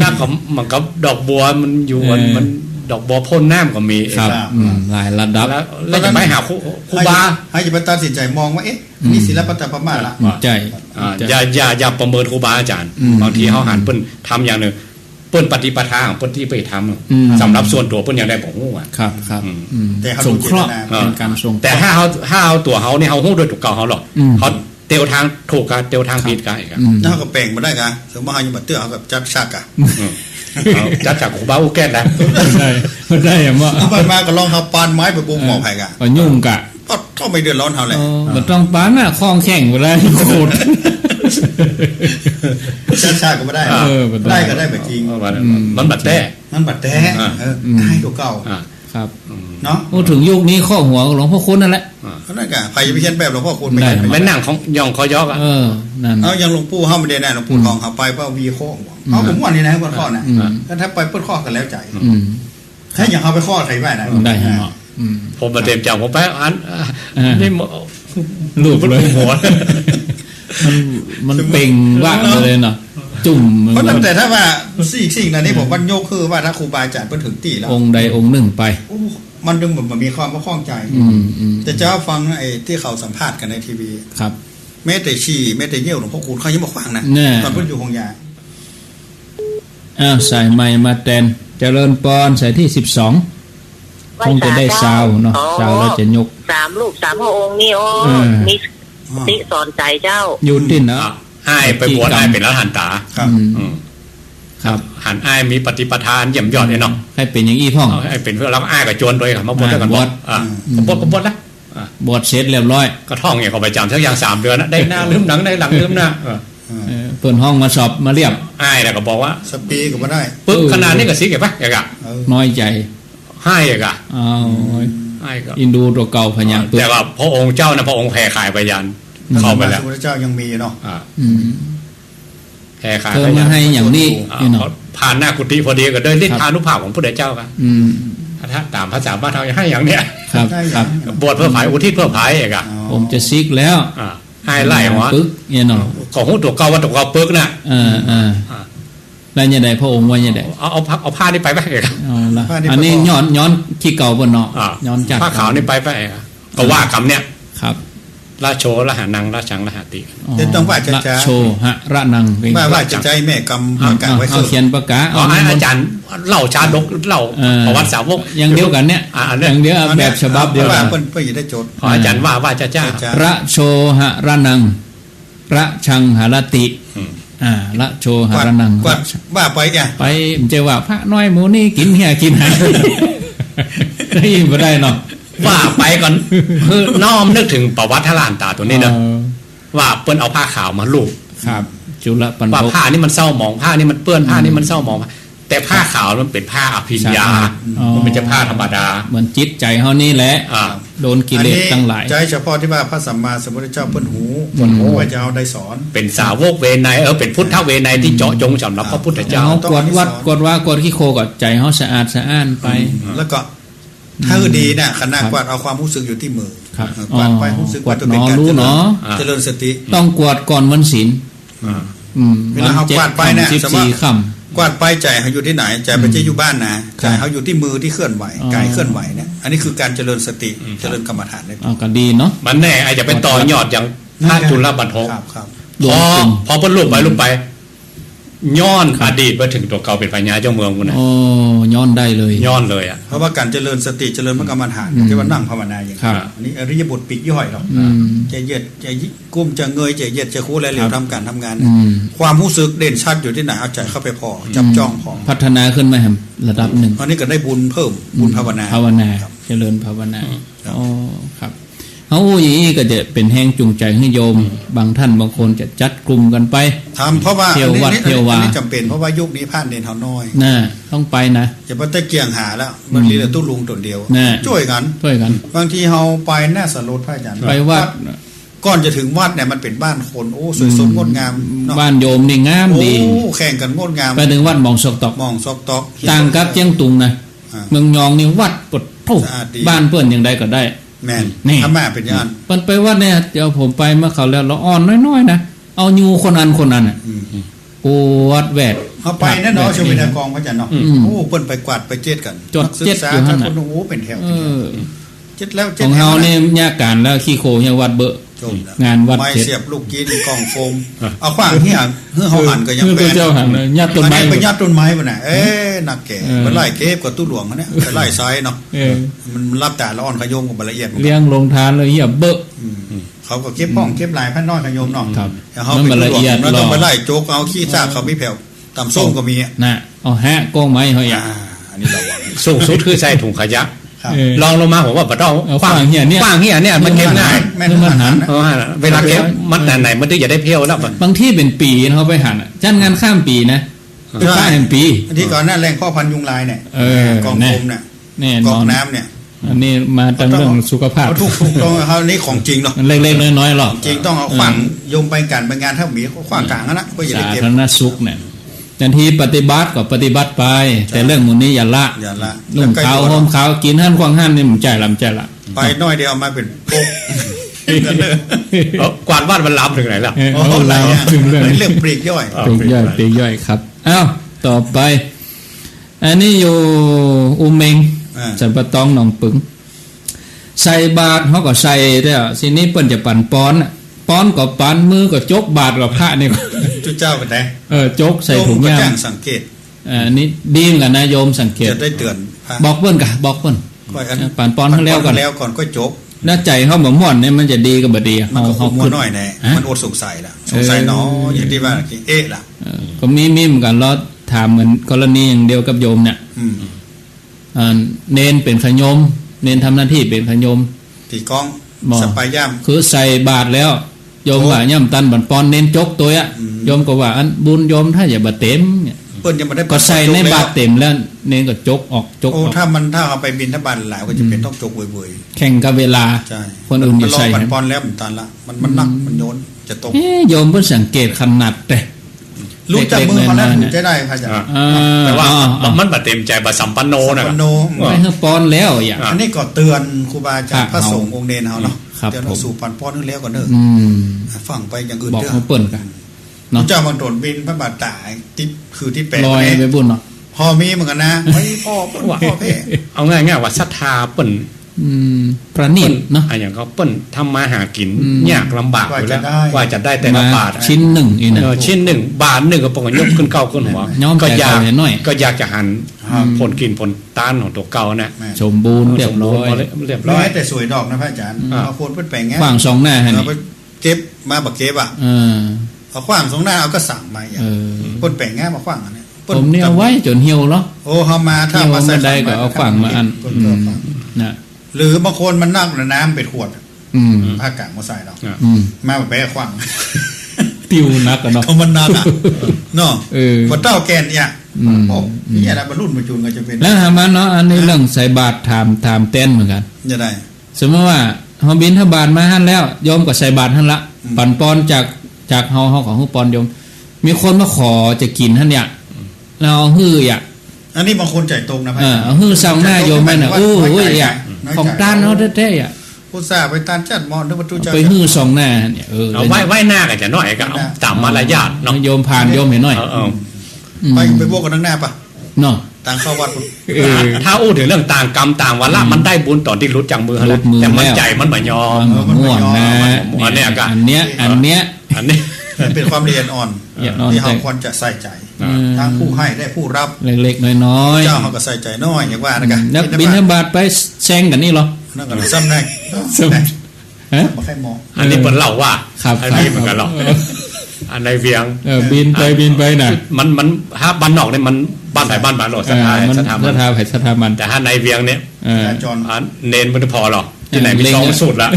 น้ำของมันกับดอกบัวมันอยู่มันดอกบัวพ่นน้ำก็มีครับหลายระดับแล้วจะไปหาครูบาให้จะไปตัดสินใจมองว่าเอ๊ะนี่ศิลปะตะพม่าละใจอย่าประเมินครูบาอาจารย์บางทีเขาหันเปิ้นทำอย่างหนึ่งเปิ้นปฏิปทาของเปิ้นที่ไปทำสำหรับส่วนตัวเปิ้นอย่างได้บอกว่าครับครับแต่เขาส่งเคราะห์เป็นการส่งแต่ถ้าเอาตัวเขาเนี่ยเขาหู้โดยถูกเก่าเขาหรอกเขาเตียวทางถูกกันเตียวทางผิดกันอีกครับถ้าเขาแปลงมาได้กันสมมติเขาอยู่บัดเตื้อเขากับจัดฉากกันจัดฉากของบ้าอุแก้นะได้อย่างว่าไปมาก็ลองเขาปานไม้ไปปรุงหมอไผ่กันก็ยุ่งกะก็ต้องไม่เดือดร้อนเขาเลยมันต้องปานน่ะคล้องแข่งไปได้โคตรจัดฉากก็ไม่ได้ได้ก็ได้แบบจริงมันบัดแต้ให้ตัวเก่าครับเนาะพูดถึงยุคนี้ข้อหัวหลวงพ่อคุณนั่นแหละเขานั่นกันใครจะไปเขียนแบบหลวงพ่อคุณไม่นั่งของยองคอยอกอ่ะนั่นเอายังหลวงปู่เข้าไม่ได้แน่หลวงปู่ทองเขาไปเป้าวีข้อหัวเอาผมวันนี้นะเปิดข้อนะถ้าไปเปิดข้อกันแล้วใจแค่อย่างเขาไปข้อใครไม่ได้ได้เหรอผมมาเต็มจังผมไปอันนี่ลูกเลยหัวมันเป่งว่าเลยเนาะจุ่มเพราะแต่ถ้าว่าสิ่งนั้นนี่ผมวันโยกคือว่าถ้าครูบาอาจารย์เพิ่นถึงตีแล้วองค์ใดองค์หนึ่งไปมันดึงแบบมีความว่าคล่องใจแต่เจ้าฟังไอ้ที่เขาสัมภาษณ์กันในทีวีครับแม้แต่ฉี่แม้แต่เยี่ยวหลวงพ่อคูณเขายังบอกฟังนะตอนเพิ่นอยู่ห้องยาใส่ไม้มาแตนเจริญปอนใส่ที่12คงจะได้ซาวเนาะซาวแล้วจะยก3ลูก3พระองค์นี่มีติสอนใจเจ้าอยู่ดิ้นนะอ้ายไปบวชอ้ายเป็นอรหันตาครับหันอ้ายมีปฏิปทานเยี่ยมยอดเลยเนาะให้เป็นอย่างอี้พ่องให้เป็นเพื่อรับอ้ายกับโจรโดยครับมาบวชด้วยกันบวชบวชแล้วบวชเสร็จเรียบร้อยก็ท่องอย่างเขาไปจำสักอย่าง3 เดือนนะได้หน้าลืมหลังได้หลังลืมหน้าเปิดห้องมาสอบมาเรียบอ้ายแล้วก็บอกว่าสปีก็ไม่ได้ปึ๊บขนาดนี้ก็สิเก็บปะอย่างอ่ะน้อยใจให้อย่างอ่ะให้ก็อินดูตัวเก่าพญาแต่ว่าพระองค์เจ้านะพระองค์แผ่ขายไปยันเข้าไปแล้วพระเจ้ายังมีเนาะแผ่ขายไปยันให้อย่างนี้ผ่านหน้ากุฏิพอดีก็ได้ฤทธานุภาพของพระเจ้าครับถ้าตามภาษาบ้านเราให้อย่างเนี้ยครับบวชเพื่อผายอุทิศเพื่อผายเองอ่ะผมจะซิกแล้วให้ไล่หัวปึ๊กเนี่ยเนาะของหูตัวเก่าว่าตัวเก่าปึ๊กน่ะแล้วยังไงพระองค์ว่ายังไงเอาผ้านี่ไปเองอันนี้ย้อนขี้เก่าบนเนาะย้อนจัดผ้าขาวนี่ไปก็ว่าคำเนี้ยครับราโชระหานังราชังระหาติต้องว่าจะโชหะระนังว่าจะใจแม่กรรมการไว้เขียนประกาศอาจารย์เล่าชาดกเล่าประวัติสาวกอย่างเดียวกันเนี่ยอย่างเดียวแบบฉบับเดียวกันเพื่อนจะได้โจทย์อาจารย์ว่าจะจ้าระโชหะระนังระชังหารติละโชหะระนังว่าไปแกไปมันจะว่าพระน้อยหมูนี่กินเหี้ยกินหายได้ยินบ่ได้เนาะว่าไปก่อนคือน้อมนึกถึงประวัติทลานตาตัวนี้นะว่าเปิ้นเอาผ้าขาวมาลูบครับจุลปันว่าผ้านี่มันเศร้าหมองผ้านี่มันเปื้อนผ้านี่มันเศร้าหมองแต่ผ้าขาวมันเป็นผ้าอภิญญามันเป็นผ้าธรรมดาเหมือนจิตใจเฮานี่แหละโดนกิเลสตั้งหลายใจเฉพาะที่ว่าพระสัมมาสัมพุทธเจ้าเปิ้นหูว่าจะเอาได้สอนเป็นสาวกเวไนเป็นพุทธเวไนที่เจาะจงสำหรับพระพุทธเจ้ากวดวัดกวดว่ากวดขี้โคก็ใจเฮาสะอาดสะอ้านไปแล้วก็ถ้าดีนะขณะกวาดเอาความรู้สึกอยู่ที่มือกวาดไปรู้สึกว่าตัวเป็นการเจริญสติต้องกวาดก่อนวันศีลเวลาเขากวาดไปเนี่ยสมมติกวาดไปใจเขาอยู่ที่ไหนใจไปจะอยู่บ้านนะใจเขาอยู่ที่มือที่เคลื่อนไหวกายเคลื่อนไหวเนี่ยอันนี้คือการเจริญสติเจริญกรรมฐานได้ก็ดีเนาะมันแน่อาจจะเป็นต่อยอดอย่างท่านจุลบันทกพอเพิ่นลูกไป ย้อนอดีตมาถึงตัวเก่าเป็นพญาเจ้าเมืองคุณนะ โอ้ย้อนได้เลย ย้อนเลยอ่ะ เพราะว่าการเจริญสติเจริญมรรคกรรมฐานที่ว่านั่งภาวนาอย่าง ครับ อันนี้อริยบทปีกย่อยหรอกจะเหยียดจะกุ้มจะเงยจะเหยียดจะคู่และเหลวทำการทำงาน ความรู้สึกเด่นชัดอยู่ที่ไหนเอาใจเข้าไปพอจับจ้องพอ พัฒนาขึ้นมาครับระดับหนึ่ง อันนี้ก็ได้บุญเพิ่มบุญภาวนา ภาวนาเจริญภาวนาอ๋อครับเขาอย่างนี้ก็จะเป็นแห้งจูงใจให้โยมบางท่านบางคนจะจัดกลุ่มกันไป ทำเพราะว่า เที่ยววัดเที่ยววา อันนี้จำเป็นเพราะว่ายุคนี้พลาดเนนเขาน้อย น่าต้องไปนะ อย่าไปตะเกียงหาแล้วมันเหลือตู้ลุงตัวเดียว น่ะ ช่วยกัน ช่วยกัน บางทีเราไปหน้าสลดพระอาจารย์ ไปวัด ก่อนจะถึงวัดเนี่ยมันเป็นบ้านคนโอ้สวยสดงดงามเนาะ บ้านโยมนี่งาม โอ้ ดี แข่งกันงดงาม ไปถึงวัดหมองศอกตอก มองซอกตอก ต่างกับเจียงตุงนะ อ่า เมืองยองนี่วัดกดทุก สะอาดดี บ้านเพื่อนอย่างใดก็ได้ แม่น นี่ ถ้าแม่เป็นอย่างนั้น มันไปวัดเนี่ยเดี๋ยวผมไปเมื่อเขาแล้วเราอ่อนน้อยๆนะเอายูคนอันคนนั้นอ่ะปวดแวด เขาไปนั่นเนาะชมวิทยากองพระอาจารย์เนาะ อืม โอ้เปิ้นไปกวาดไปเจ็ดกัน จด นักศึ เจ็ด กษา อยู่หั่ ทั้ น ง น่ะ คนโอ้เป็นแถว เออ เจ็ดแล้วเจ็ ข ด องเฮา แล้ว เนี่ยยากการแล้วขี้โคยังวัดเบอะ จบแล้ว งานวัด ไม้ เสร็จ เสียบลูกกินกล่องโฟมเอาขว้างที่หันเฮือเฮาหันก็ยัง เพื่อ เป็น เจ้าหันเลยยัดต้นไม้ อัไปยัดต้นไม้ป่ะน่ะเอ๊ะนักแก่ เออ มันไล่เก็บกับตู้หลวงอันเนี่ยไปไล่ซ้ายเนาะ เออ มันรับแต่ละอ่อนขยมกับละเอียด เลี้ยงลงทานเลยเหี้ยเบอะ เขาก็เก็บป้องเก็บลายพันน้อยขยมเนาะ ครับ แล้วเขาเป็น มัน ตู้ ละ หลว เอียด งแล้วต้อง หรอ ไปไล่โจกเอาขี้ซากเขาไม่แผ่วต่ำส้มก็มีอ่ะ น่ะเอาแฮะโกงไม้เขาอย่า อันนี้เราหวัง สูงสุดคือใส่ถุงขยะ ครับ เออ ลองลงมาผมว่าบ่ต้อง เอาขว้างเหี้ยเนี่ย ขว้างเหี้ยเนี่ยมันเก็บง่าย แม่ เรื่องมันหัน นะ เวลาเก็บมันไหนมันถึงจะได้เพี้ยวแล้วมัน บางที่เป็นปีเขาไปหันอะจัดงานข้ามปีนะไปข้ามเป็นปี อันที่ก่อนหน้าแรงพ่อพันธุ์ยุงลายเนี่ย เออก อง แน่ โฟมเนี่ย แน่ ก น อ อง น น้ำเนี่ย อันนี้มาตั้งเรื่องสุขภาพ เขาถูกต้องเขานี่ของจริงเนาะ มันเล็กๆน้อยๆหรอก จริงต้องเอาขวางโยมไปการไปงานถ้ามีเขาขวางกลางนะก็อย่า สา ได้เก็บ ธารณสุขเนี่ยทันทีปฏิบัติก็ปฏิบัติไป แต่เรื่องหมูนี้อย่าละ อย่าละ นุ่งขาวห่มขาวกินหั่นควางหั่นนี่มันใจลำใจละ ไปน้อยเดียวเอามาเป็นโป๊กกันเลย กวาดบ้านมันล้ำถึงไหนล่ะ เอาเราถึงเรื่อง เรื่องปลีกย่อย ปลีกย่อยปลีกย่อยครับอ้าวต่อไป อันนี้อยู่อุเมงสันปะตองหนองปึงใส่บาทเขาก็ใส่แล้วทีนี้เปิ้นจะปั่นป้อนน่ะป้อนก็ปั่นมือก็จกบาทกับพระนี่ก็ จุเจ้ากันได้ จกใส่ถุง โยมก็ ยาง จ้างสังเกต อันนี้ดีเหมือนกันนะโยมสังเกต จะได้เตือนพระ บอกเปิ้นกะบอกเปิ้น ค่อยอัน ปั่นป้อนทั้งแล้วก่อน แล้วก่อนก็จบ หน้าใจเขาบ่ม่อนเนี่ยมันจะดีกับบ่ดี มันก็ เขา มัว ขึ้น น้อยแน่ ฮะ มันอดสงสัยละสงสัยเนาะอย่างที่ว่าเอ๊ะล่ะ ก็มีเหมือนกันเราถามเหมือนกรณีอย่างเดียวกับโยมเนี่ย อืม เนนเป็นขยม เนนทำหน้าที่เป็นขยม ตีกล้อง บ่ สปายย่าม คือใส่บาทแล้วโยมว่าย่ำตันบันปอนเน้นจกตัวอ่ะโยมก็ว่าอันบุญโยมถ้าอย่าบาเต็มเนี่ย เปิ้นยังไม่ได้ ก็ใส่ในบาทเต็มแล้วเน้นก็จกออกจก โอ้ ออก ถ้าเอาไปบินทบาทหลายก็จะเป็นต้องจกเว่ย แข่งกับเวลา ๆใช่ คนอื่นจะใส่ มันปอนแล้วมันตันละมันหนักมันโยนจะตก โยมเพิ่นสังเกตขนาดแต่ รู้จักมือเขาแล้ว เล็กๆน้อยๆ จะได้พระอาจารย์ แต่ว่ามันบาเต็มใจบาสัมปันโนนะ สัมปันโน ไม่ให้ปอนแล้วอย่าง อันนี้ก็เตือนครูบาอาจารย์ ครั พ บ ระสงฆ์องค์เนรเฮาเนาะ ครับ เดี๋ยวเราสู่ปันป้อนนึงแล้วก่อนเด้อ อืม ฟังไปอย่างอื่น บอก เด้อ เขาเปิ้นกัน พ เนาะ ระเจ้าบางโดนบินพระบาทตายที่คือที่แปด ลอย เนี่ย ไปบุญเนาะ พอมีเหมือนกันนะไว้พ่อเพ่ เอาง่ายๆว่าศรัทธาเปิ้น ประณีตเนาะ อันอย่างเขาเปิ้นทำมาหากิน อืม ยากลำบากอยู่แล้วว่าจะได้แต่ละ มา บาท ชิ้นหนึ่งอีกนะ ชิ้นหนึ่งบาทหนึ่งก็ปองยกขึ้นเก้าขึ้นหัว ย้อม ก็อยาก ใจเขาหน่อย ก็อยากจะหันผลกินผลต้านของตัวเก่านะ สมบูรณ์เรียบร้อย เรียบ ร้ ร้ อ อย ย แต่สวยดอกนะพระอาจารย์เอาโคนเพิ่นแปลงแง่ ขวางสองหน้าฮะ เอา นี่ ไปเก็บมาบักเก็บอ่ะ เออ เอาขว้างสองหน้าเอาก็สั่งมาอย่าง เออ เพิ่นแปลงแง่มาขว้างอันนี้ ผมเนี่ยเอาไว้จนเหี่ยวเนาะ โอ้เฮามาถ้ามาใส่ เหี่ยวไม่ได้ก็เอาขว้างมาอัน เพิ่นก็เอาขว้าง นะ หรือบางคนมันนั่งในน้ำเป็นขวด อืม ผ้ากางมาใส่เรา อืม มาแบบไปขว้าง ติวนักกันเนาะ เขามันนักอ่ะเนาะ เออ บ่เต้าแกนเนี่ย อืม โอ้นี่อะไรบรรลุบรรจุนก็จะเป็น แล้วถามมาเนาะอันนี้เรื่องใส่บาตรถามเต้นเหมือนกัน จะได้ สมมติว่าเฮาบินทบาทมาหั่นแล้วโยมก็ใส่บาตรหั่นละปั่นปอนจากเฮาของฮู้ปอนโยม มีคนมาขอจะกินหั่นเนี่ยแล้วเอาฮื้ออ่ะ อันนี้บางคนใจตรงนะพระ เอาฮื้อซองหน้าโยมแม่น่ะโอ้ยอ่ะของต้านเฮาแท้ๆอ่ะ ผู้สาไปตานจัดมอนด้วยประตูเจ้า ไปฮื้อซองหน้าเนี่ยเอาไว้หน้ากันจะน้อยก็เอาตามมารยาท น้อ เนาะ งโยมผ่านโยมเห็นหน่อย ไปบวกกันทั้งหน้าปะ เนาะ ต่างเข้าวัด ถ้าอู้ถึงเรื่องต่างกรรมต่างวาระมันได้บุญตอนที่รู้จักมือ รู้ แล้ว มือ แต่มัน แล้ว ใจมันเหมือนยอม ม่วนนะ อันเนี้ยก็ อันเนี้ย อันนี้ เป็นความละเอียดอ่อน ละเอียดอ่อน ที่เราควรจะใส่ใจทั้งผู้ให้ได้ผู้รับ เล็กๆน้อยๆ เจ้าเขาก็ใส่ใจน้อยอย่างว่านะกัน นักบินทบาทไปแซงกันนี่เหรอ นั่นก็ซ้ำแน่ ฮะ บ่ใครมอง อันนี้เปิ้นเล่าว่า ครับ อันนี้เหมือนกันหรอกอันในเวียง บินไปน่ะ มันถ้าบ้านนอกเนี่ยมันบ้านไหนบ้านโหลดสถาน มัน สถา ส บัน ถาบันสถาบัน แต่ถ้าในเวียงเนี่ย จอน เนนมันพอหรอกที่ไหนมี เล็ง สองสุดละ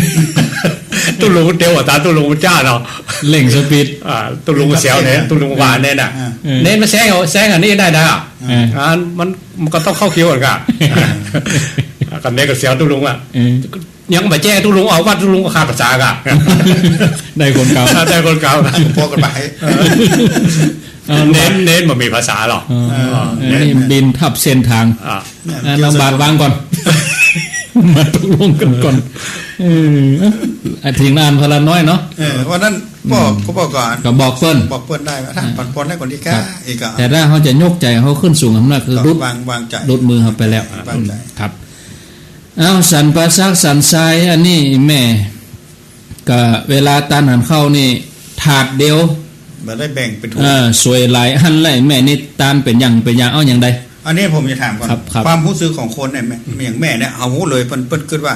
ตุลุงเตียวตาตุลุงจ้าเนาะ เล่งสปีด ตุลุงเสียวเนี่ยตุลุงหวานเนี่ยน่ะเนนมาแซงอันนี้ได้นะมันก็ต้องเข้าคิวกันกันกันเนนกับเสียวตุลุงอ่ะยังมาแจ้ตุลุงเอาว่าตุลุงก็ขาดภาษากะ ได้คนเก่า ได้คนเก่า พอกันไป เน้นมันมีภาษาหรอก นี่บินทับเส้นทางลำบากวางก่อน มาตกลงกันก่อนถึงนานพลาน้อยเนาะ วันนั้นก็บอกก่อน ก็บอกเปิ้น ได้ว่าถ้าปันปอนได้คนที่แค่อีก แต่ถ้าเขาจะยกใจเขาขึ้นสูงอำนาจคือรุด วางใจ รุดมือเขาไปแล้ว วางใจ ครับเอาสันประซักสันทรายอันนี้แม่ก็เวลาตานหันเข้านี่ถาดเดียว มาได้แบ่งเป็นถุง สวยหลายอันเลยแม่นี่ตานเป็นอย่างเอาอย่างใด อันนี้ผมจะถามก่อน ครับ ความรู้สึกของคนเนี่ยอย่างแม่เนี่ยเอาหูเลยเปิ้นคิดว่า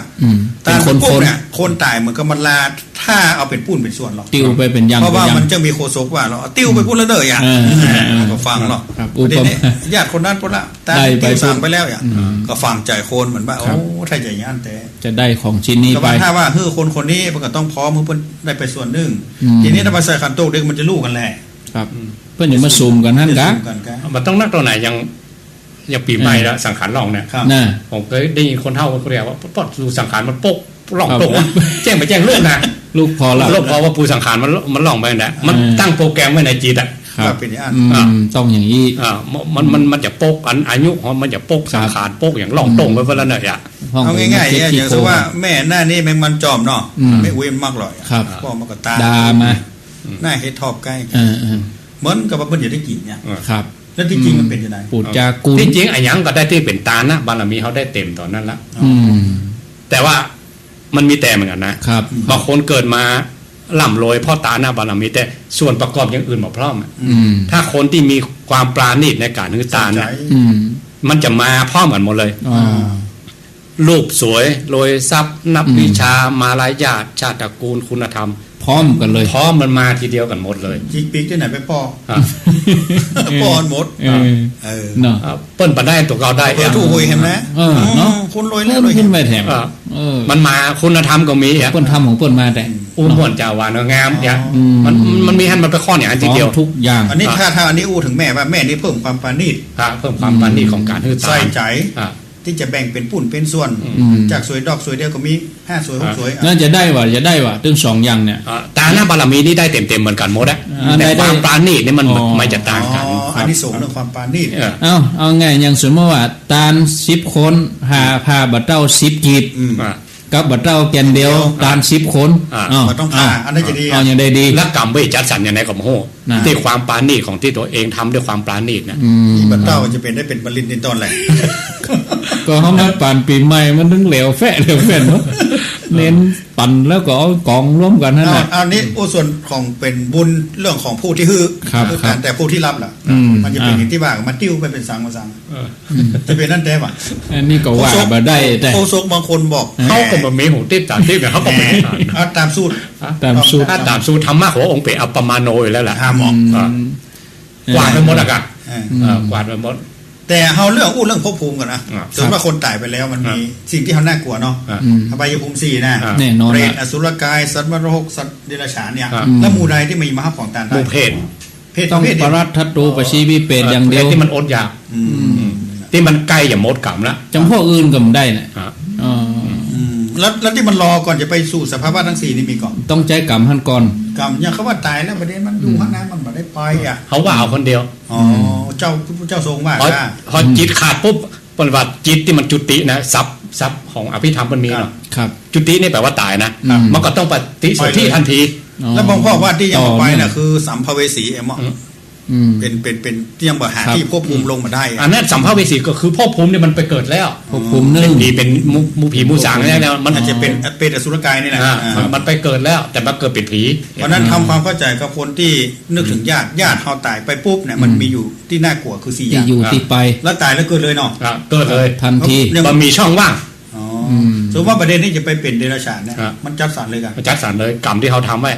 เป็น ตา คน เนี่ยคนตายเหมือนกับมันลาถ้าเอาเป็นปุ้นเป็นส่วนหรอก ติ้วไปเป็นอย่าง เพราะว่า เป็นอย่าง มันจะมีโคศกว่าเราติ้วไปปุ้นแล้วเด้ออย่างก็ฟังหรอก ครับ ประเด็นนี้ญาติคนนั้นคนละตา ได้ไป ติ้วสั่งไปแล้วอย่างก็ฟังใจคนเหมือนว่าโอ้ถ้าใจย่านแต่ จะได้ของชิ้นนี้ ก็ ไป ว่าถ้าว่าคนนี้มันก็ต้องพร้อมเพื่อได้ไปส่วนหนึ่งทีนี้ถ้ามาใส่ขันโตกเด็กมันจะลูกกันแหละ ครับเพื่อนอย่ามาซูมกันนั่นกะ มันต้องนักตัวไหนยังปีใหม่แล้วสังขารลองเนี่ย น่ะ ผมเคยได้ยินคนเท่าเขาเรียกว่าปอดดูสังขารมันปกล่องตกแจ้งไปแจ้งลูกนะ ลูกพอละ ลูกพอว่าปูสังขารมันล่องไปนะมันตั้งโปรแกรมไว้ในจิตอ่ะ ครับ เป็นอย่าง ต้องอย่างนี้ มันจะปกอายุมันจะปกสังขารปกอย่างล่องตรงไปเวลาเนี่ย เอาง่ายๆอย่างเช่นว่าแม่หน้านี่แมงมันจอมเนาะไม่อุ้ยมากหรอกพ่อมันก็ตา ดามา หน้าเฮ็ดทอบใกล้ เห มือนกับว่าเพิ่นอยากได้กินเนี่ย ครับ แล้วที่จริงมันเป็นยังไง ปูดจากู ที่จริงไอ้ยังก็ได้ที่เป็นตานะบารมีเขาได้เต็มตอนนั้นละแต่ว่ามันมีแต่เหมือนกันนะครับ บางคนเกิดมาล่ำรวยพ่อตาหน้าบารมีแต่ส่วนประกอบอย่างอื่นบ่พร้อมถ้าคนที่มีความปราณีตในการฮือตานะมันจะมาพร้อมกันหมดเลยรูปสวยรวยทรัพย์นับวิชามารยาทชาติตระกูลคุณธรรม พร้อมกันเลย พร้อมมันมาทีเดียวกันหมดเลย จิกปิกที่ไหนไปป้อป้อนหมดเนาะเปิ้นปะได้ตัวเราได้ ถูกหวยเห็นไหมเนาะคุณรวยแล้วรวย ขึ้นไปแถมมันมาคุณธรรมก็มีอ่ะ เปิ้นทำของเปิ้นมาแต่ อู้ม่วนเจ้าวานงามเนี่ยมันมีให้มันไปข้ออย่างทีเดียว ทุกอย่าง อันนี้ถ้าอันนี้อู้ถึงแม่ว่าแม่นี่เพิ่มความปราณีต เพิ่มความปราณีตของการฮือตา ใส่ใจที่จะแบ่งเป็นปุ่นเป็นส่วนจากสวยดอกสวยเดียวก็มี5สวย6สวยน่าจะได้ว่ะถึง2อย่างเนี่ยตาหน้าบารมีนี่ได้เต็มๆเหมือนกันหมดอ่ะแต่ความปราณีตนี่มันไม่จะต่างกันอันนี้สูงเรื่องความปราณีตเอาไงอย่างสมมติว่าตาล10คนพาบัดเต้า10กีบกับบัดเต้าแกนเดียวตาล10คนมันต้องพาอันนั้นจะดีเอาอย่างใดดีและกรรมเวจัดสรรอย่างไรกับโหที่ความปราณีตของที่ตัวเองทำด้วยความปราณีตนะบัดเต้าจะเป็นได้เป็นบรินในตอนแหละก็เขามาปั่นปีใหม่มันถึงเหลวแฟะเนาะเน้นปั่นแล้วก็เอากองร่วมกันนั่นแหละอันนี้ส่วนของเป็นบุญเรื่องของผู้ที่ฮือแต่ผู้ที่รับล่ะมันจะเป็นอย่างที่ว่ามันติ้วไปเป็นสังมาสังจะเป็นนั่นแต่ว่าอันนี้ก็ว่ามาได้แต่โคศกบางคนบอกเขาก็มามีหูติ๊บตามติ๊บเนี่ยเขาก็ไม่ตามสูตรตามสูตรธรรมะขององค์เป๋อัปปมาโนอยู่แล้วแหละกวาดไปหมดอะกันกวาดไปหมดแต่เฮาเรื่องภพภูมิกันนะส่วนว่าคนตายไปแล้วมันมีสิ่งที่เฮาน่ากลัวเนาะอบายภูมิ4นะเปรตอสุรกายสัตว์นรกสัตว์เดรัจฉานเนี่ยแล้วหมู่ใดที่มีมหาของตาได้เพศต้องปรัตทัตตูปชีวิเปรตอย่างเดียวที่มันอดอยากที่มันใกล้อย่ามดกรรมละจำพวกอื่นก็ไม่ได้น่ะแล้วที่มันรอก่อนจะไปสู่สภาวะทั้ง4นี่มีก่อนต้องใจกรรมท่านก่อนกรรมอย่างเขาว่าตายแล้วประเด็นมันอยู่ข้างหน้ามันบ่ได้ไปอ่ะเขาว่าเอาคนเดียวเจ้าทรงว่าพอจิตขาดปุ๊บปฏิบัติจิตที่มันจุตินะซับของอภิธรรมมันมีเนาะจุตินี่แปลว่าตายนะมันก็ต้องปฏิสนธิทันทีแล้วบางพ่อว่าที่ยังไปน่ะคือสัมภเวสีเอ็ม เป็นที่ยังบ่หาที่ควบคุมลงมาได้อันนั้นสัมภเวสีก็คือภพภูมิเนี่ยมันไปเกิดแล้วภพภูมินึงดีเป็นมูผีมูสางแล้วมันอาจจะเป็นอสุรกายนี่แหละมันไปเกิดแล้วแต่มาเกิดเป็นผีเพราะนั้นทำความเข้าใจกับคนที่นึกถึงญาติเขาตายไปปุ๊บเนี่ยมันมีอยู่ที่น่ากลัวคือ4อย่างที่อยู่ที่ไปแล้วตายแล้วเกิดเลยเนาะเกิดเลยทันทีมันมีช่องว่างสมมติว่าประเด็นนี้จะไปเป็นเดรัจฉานเนี่ยมันจัดสรรเลยกันจัดสรรเลยกรรมที่เขาทำไว้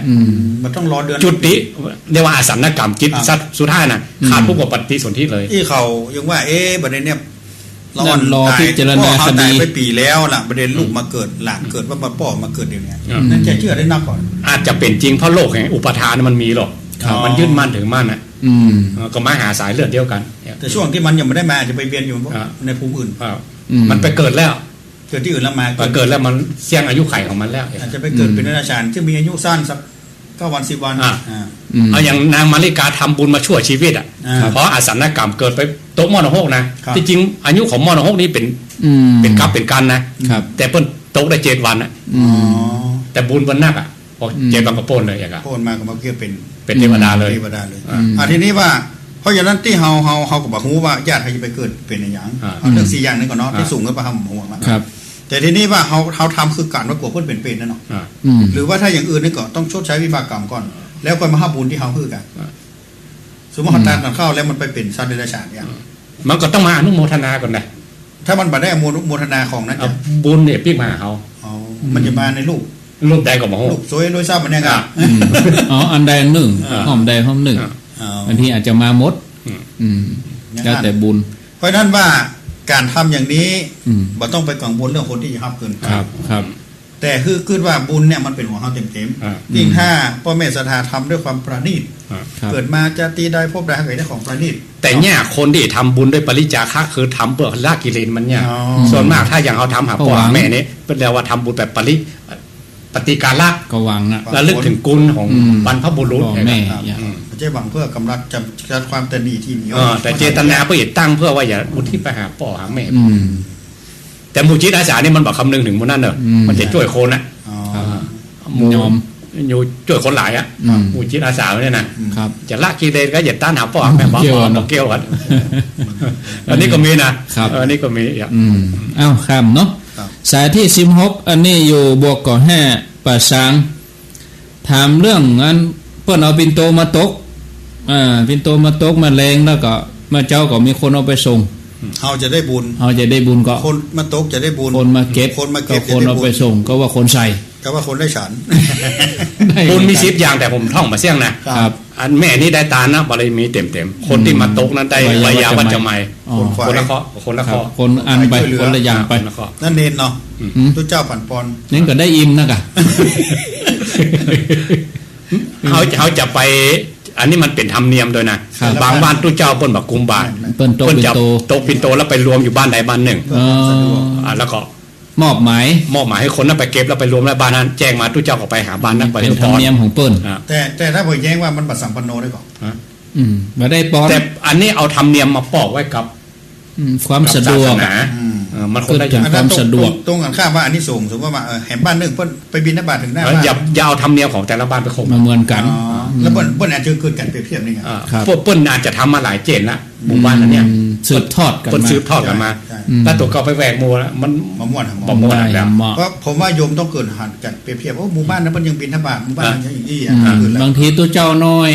มันต้องรอเดือนจุดนี้เรียกว่าอาสันกรรมจิตสุดท้ายน่ะขาดผู้ปฏิสนธิเลยที่เขายังว่าประเด็นเนี่ยรอพิจารณาคดีไปปีแล้วล่ะประเด็นลูกมาเกิดหลานเกิดว่ามาพ่อมาเกิดเดี๋ยวนี้นั่นจะเชื่อได้นักก่อนอาจจะเป็นจริงเพราะโลกแห่งอุปทานมันมีหรอกมันยึดมั่นถึงมั่นน่ะก็มาหาสายเลือดเดียวกันแต่ช่วงที่มันยังไม่ได้มาจะไปเวียนอยู่ในภูมิอื่นมันไปเกิดแล้วเกิดที่อื่นแล้วมาเกิดแล้วมันเสี่ยงอายุไขของมันแล้วอาจจะไปเกิดเป็นอาจารย์ที่มีอายุสั้นสัก9 วัน10 วันเอาอย่างนางมาริกาทำบุญมาชั่วชีวิตเพราะอาสันกรรมเกิดไปโต๊ะมรณะนะที่จริงอายุของมรณะนี้เป็นกรรมเป็นกันนะแต่เพิ่นโต๊ะได้7 วันแต่บุญวันนักพอ7 วันก็โปนเลยอย่างโปนมาก็มาเกี่ยวเป็นเทวดาเลยทีนี้ว่าเพราะอย่างนั้นที่เฮาก็บอกฮู้ว่าญาติให้ไปเกิดเป็นอย่างเรื่อง4 อย่างนี้ก่อนเนาะที่สูงก็ประหำหัวมาแต่ทีนี้ว่าเขาทำคือการว่ากลัวเพิ่นเป็นนั่นเนาะหรือว่าถ้าอย่างอื่นนี่ก็ต้องชดใช้วิบากกรรมก่อนแล้วก็มาหาบุญที่เฮาคือกันสมมติเขาตายกันเข้าแล้วมันไปเป็นสัตว์เดรัจฉานอย่างมันก็ต้องมาอนุโมทนาก่อนนะถ้ามันบ่ได้อนุโมทนาของนั้นจะบุญเนี่ยปิ๊กมาเขามันจะมาในรูปใดก็บ่ฮู้รูปสวยโดยทราบมันยังไงอันใดหนึ่งหอมใดหอมหนึ่งบางทีอาจจะมาหมดแล้วแต่บุญเพราะนั้นว่าการทำอย่างนี้บ่ต้องไปกังวลเรื่องคนที่จะรับเกินครับแต่คือว่าบุญเนี่ยมันเป็นของเราเต็มๆยิ่งถ้าพ่อแม่ศรัทธาทำด้วยความประณีตเกิดมาจะตีได้พบได้เกิดได้ของประณีตแต่เนี่ยคนที่ทำบุญด้วยปริจาคะคือทำเพื่อละกิเลสมันเนี่ยส่วนมากถ้าอย่างเขาทำหาพ่อแม่นี่เป็นแล้วว่าทำบุญแบบปฏิการะก็หวังนะระลึกถึงกุลของบรรพบุรุษแม่ไม่ใช่หวังเพื่อกำลังจะความตนีที่มีแต่เจตนาเพื่อตั้งเพื่อว่าอย่าอุทิศไปหาพ่อหาแม่แต่มูจิตอาสานี่มันบอกคำนึงถึงมันนั่นเนอะมันจะช่วยคนนะยอมอยู่ช่วยคนหลายมูจิตอาสาเนี่ยนะจะละกิเลสก็อย่าต้านหาพ่อหาแม่บอกเกี่ยวกันอันนี้ก็มีนะอันนี้ก็มีอ้าวคำเนาะสายที่16อันนี้อยู่บวกก่อ5ป่าช้างถามเรื่องงั้นเพิ่นเอาปิ่นโตมาตกปิ่นโตมาตกมาแรงแล้วก็มาเจ้าก็มีคนเอาไปส่งเฮาจะได้บุญก็คนมาตกจะได้บุญคนมาเก็บคนเอาไปส่งก็ว่าคนใส่ก็ว่าคนได้ฉันบุญมี10 อย่างแต่ผมท่องมาเสี่ยงนะครับอันแม่นี่ได้ตานะบารมีเต็มคนที่มาตกนั้นได้วายาวัจจะไม่คนละเคาะคนอันไปคนละอย่างไปนั่นเน้นเนาะทุกเจ้าปั่นปอนนั่นก็ได้อิ่มนะกะเขาจะไปอันนี้มันเป็นธรรมเนียมโดยนะบางบ้านตู้เจ้าเปิ้นบักกุมบาทเปิ้นจะโตปินโตแล้วไปรวมอยู่บ้านใดบ้านหนึ่งแล้วก็มอบหมายให้คนนั้นไปเก็บแล้วไปรวมแล้วบ้านนั้นแจ้งมาตู้เจ้าก็ไปหาบ้านนั้นไปเป็นธรรมเนียมของเปิ้นแต่ถ้าผมแย้งว่ามันบัดสัมปันโนได้ก่อนมาได้ปอนแต่อันนี้เอาธรรมเนียมมาปอกไว้กับความสะดวกมันคนละอย่างความสะดวกตรงกันข้ามว่าอันนี้ส่งสมมติว่าแห่บ้านนึงเพิ่นไปบิณฑบาตถึงหน้าบ้านอย่าเอาธรรมเนียมของแต่ละบ้านไปข่มมาเหมือนกันแล้วเปิ้นอาจจะเกิดการเปรียบเทียบนี่ไงพวกเปิ้นอาจจะทำมาหลายเจนละหมู่บ้านนั้นเนี่ยสืบทอดกันมาถ้าตัวก็ไปแหวกมัวแล้วมันมาม่วนแล้วเพราะผมว่าโยมต้องเกิดหันกันเปรียบเทียบว่าหมู่บ้านนั้นเพิ่นยังบิณฑบาตหมู่บ้านนั้นอย่างนี้บางทีตัวเจ้าน้อย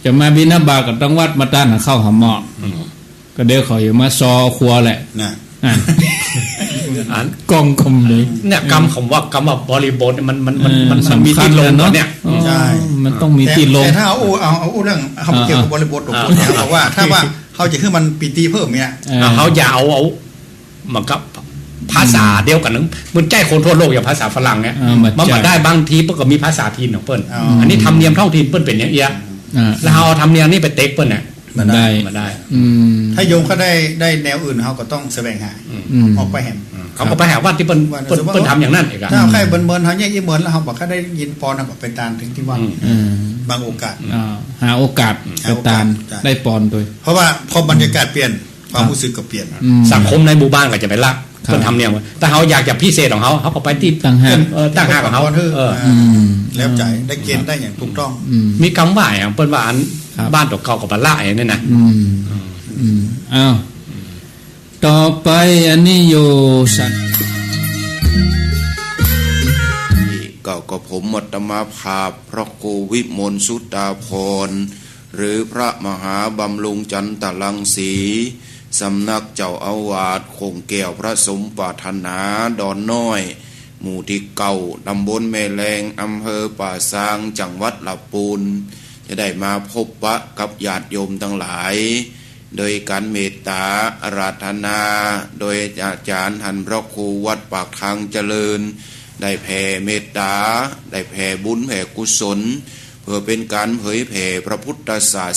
จะมาบิณฑบาตกับต้องวัดมาต้านเข้าหาหมอก็เดี๋ยวเขาอยู่มาซอครัวแหละกองคมเลยเนี่ยกรรมคำว่ากรรมว่าบริบทมันมีที่ลงเนาะเนี่ยใช่มันต้องมีที่ลงแต่ถ้าเอาเรื่องเขาเกี่ยวกับบริบทตรงนี้บอกว่าถ้าว่าเขาจะขึ้นมันปีตีเพิ่มเนี่ยเขาอย่าเอามันก็ภาษาเดียวกันนึงมันใจคนทั่วโลกอย่างภาษาฝรั่งเนี่ยมันมาได้บางทีเพิ่นก็มีภาษาถิ่นของเปิ้นอันนี้ทำเนียมท้องถิ่นเปิ้นเป็นอย่างเอี้ยแล้วเอาทำเนียมนี่ไปเต็กเปิ้นเนี่ยมาได้ถ้าโยมเขาได้แนวอื่นเขาก็ต้องแสวงหาออกไปแหมเขาก็ไปหาว่าที่เปิ้นทำอย่างนั้นเองถ้าใครเบิ่นเขาเนี่ยยิ่งเหมือนแล้วเขาบอกเขาได้ยินปอนเขาก็ไปตามถึงที่วัดบางโอกาสหาโอกาสไปตามได้ปอนโดยเพราะว่าพอบรรยากาศเปลี่ยนความรู้สึกก็เปลี่ยนสังคมในหมู่บ้านก็จะไปละเปิ้นทำเนี่ยแต่เขาอยากจะพิเศษของเขาก็ไปที่ตั้งห้าของเขาแล้วใจได้เกณฑ์ได้อย่างถูกต้องมีคำว่าอย่างเปิ้นว่าอัน บ้านตัวเก่ากับบ้านละอย่างนี้นะ อ้าวต่อไปอันนี้อยู่สัน ก็ผมมัตมาภาพพระครูวิมลสุตาพรหรือพระมหาบำรุงจันตลังสีสำนักเจ้าอาวาสคงแก้วพระสมปรารถนาดอนน้อยหมู่ที่เก่าตำบลแม่แรงอำเภอป่าซางจังหวัดลำพูนจะได้มาพบปะกับญาติโยมทั้งหลายโดยการเมตตาอาราธนาโดยอาจารย์ท่านพระครูวัดปากทางเจริญได้แผ่เมตตาได้แผ่บุญแผ่กุศลเพื่อเป็นการเผยแผ่พระพุทธศาสนา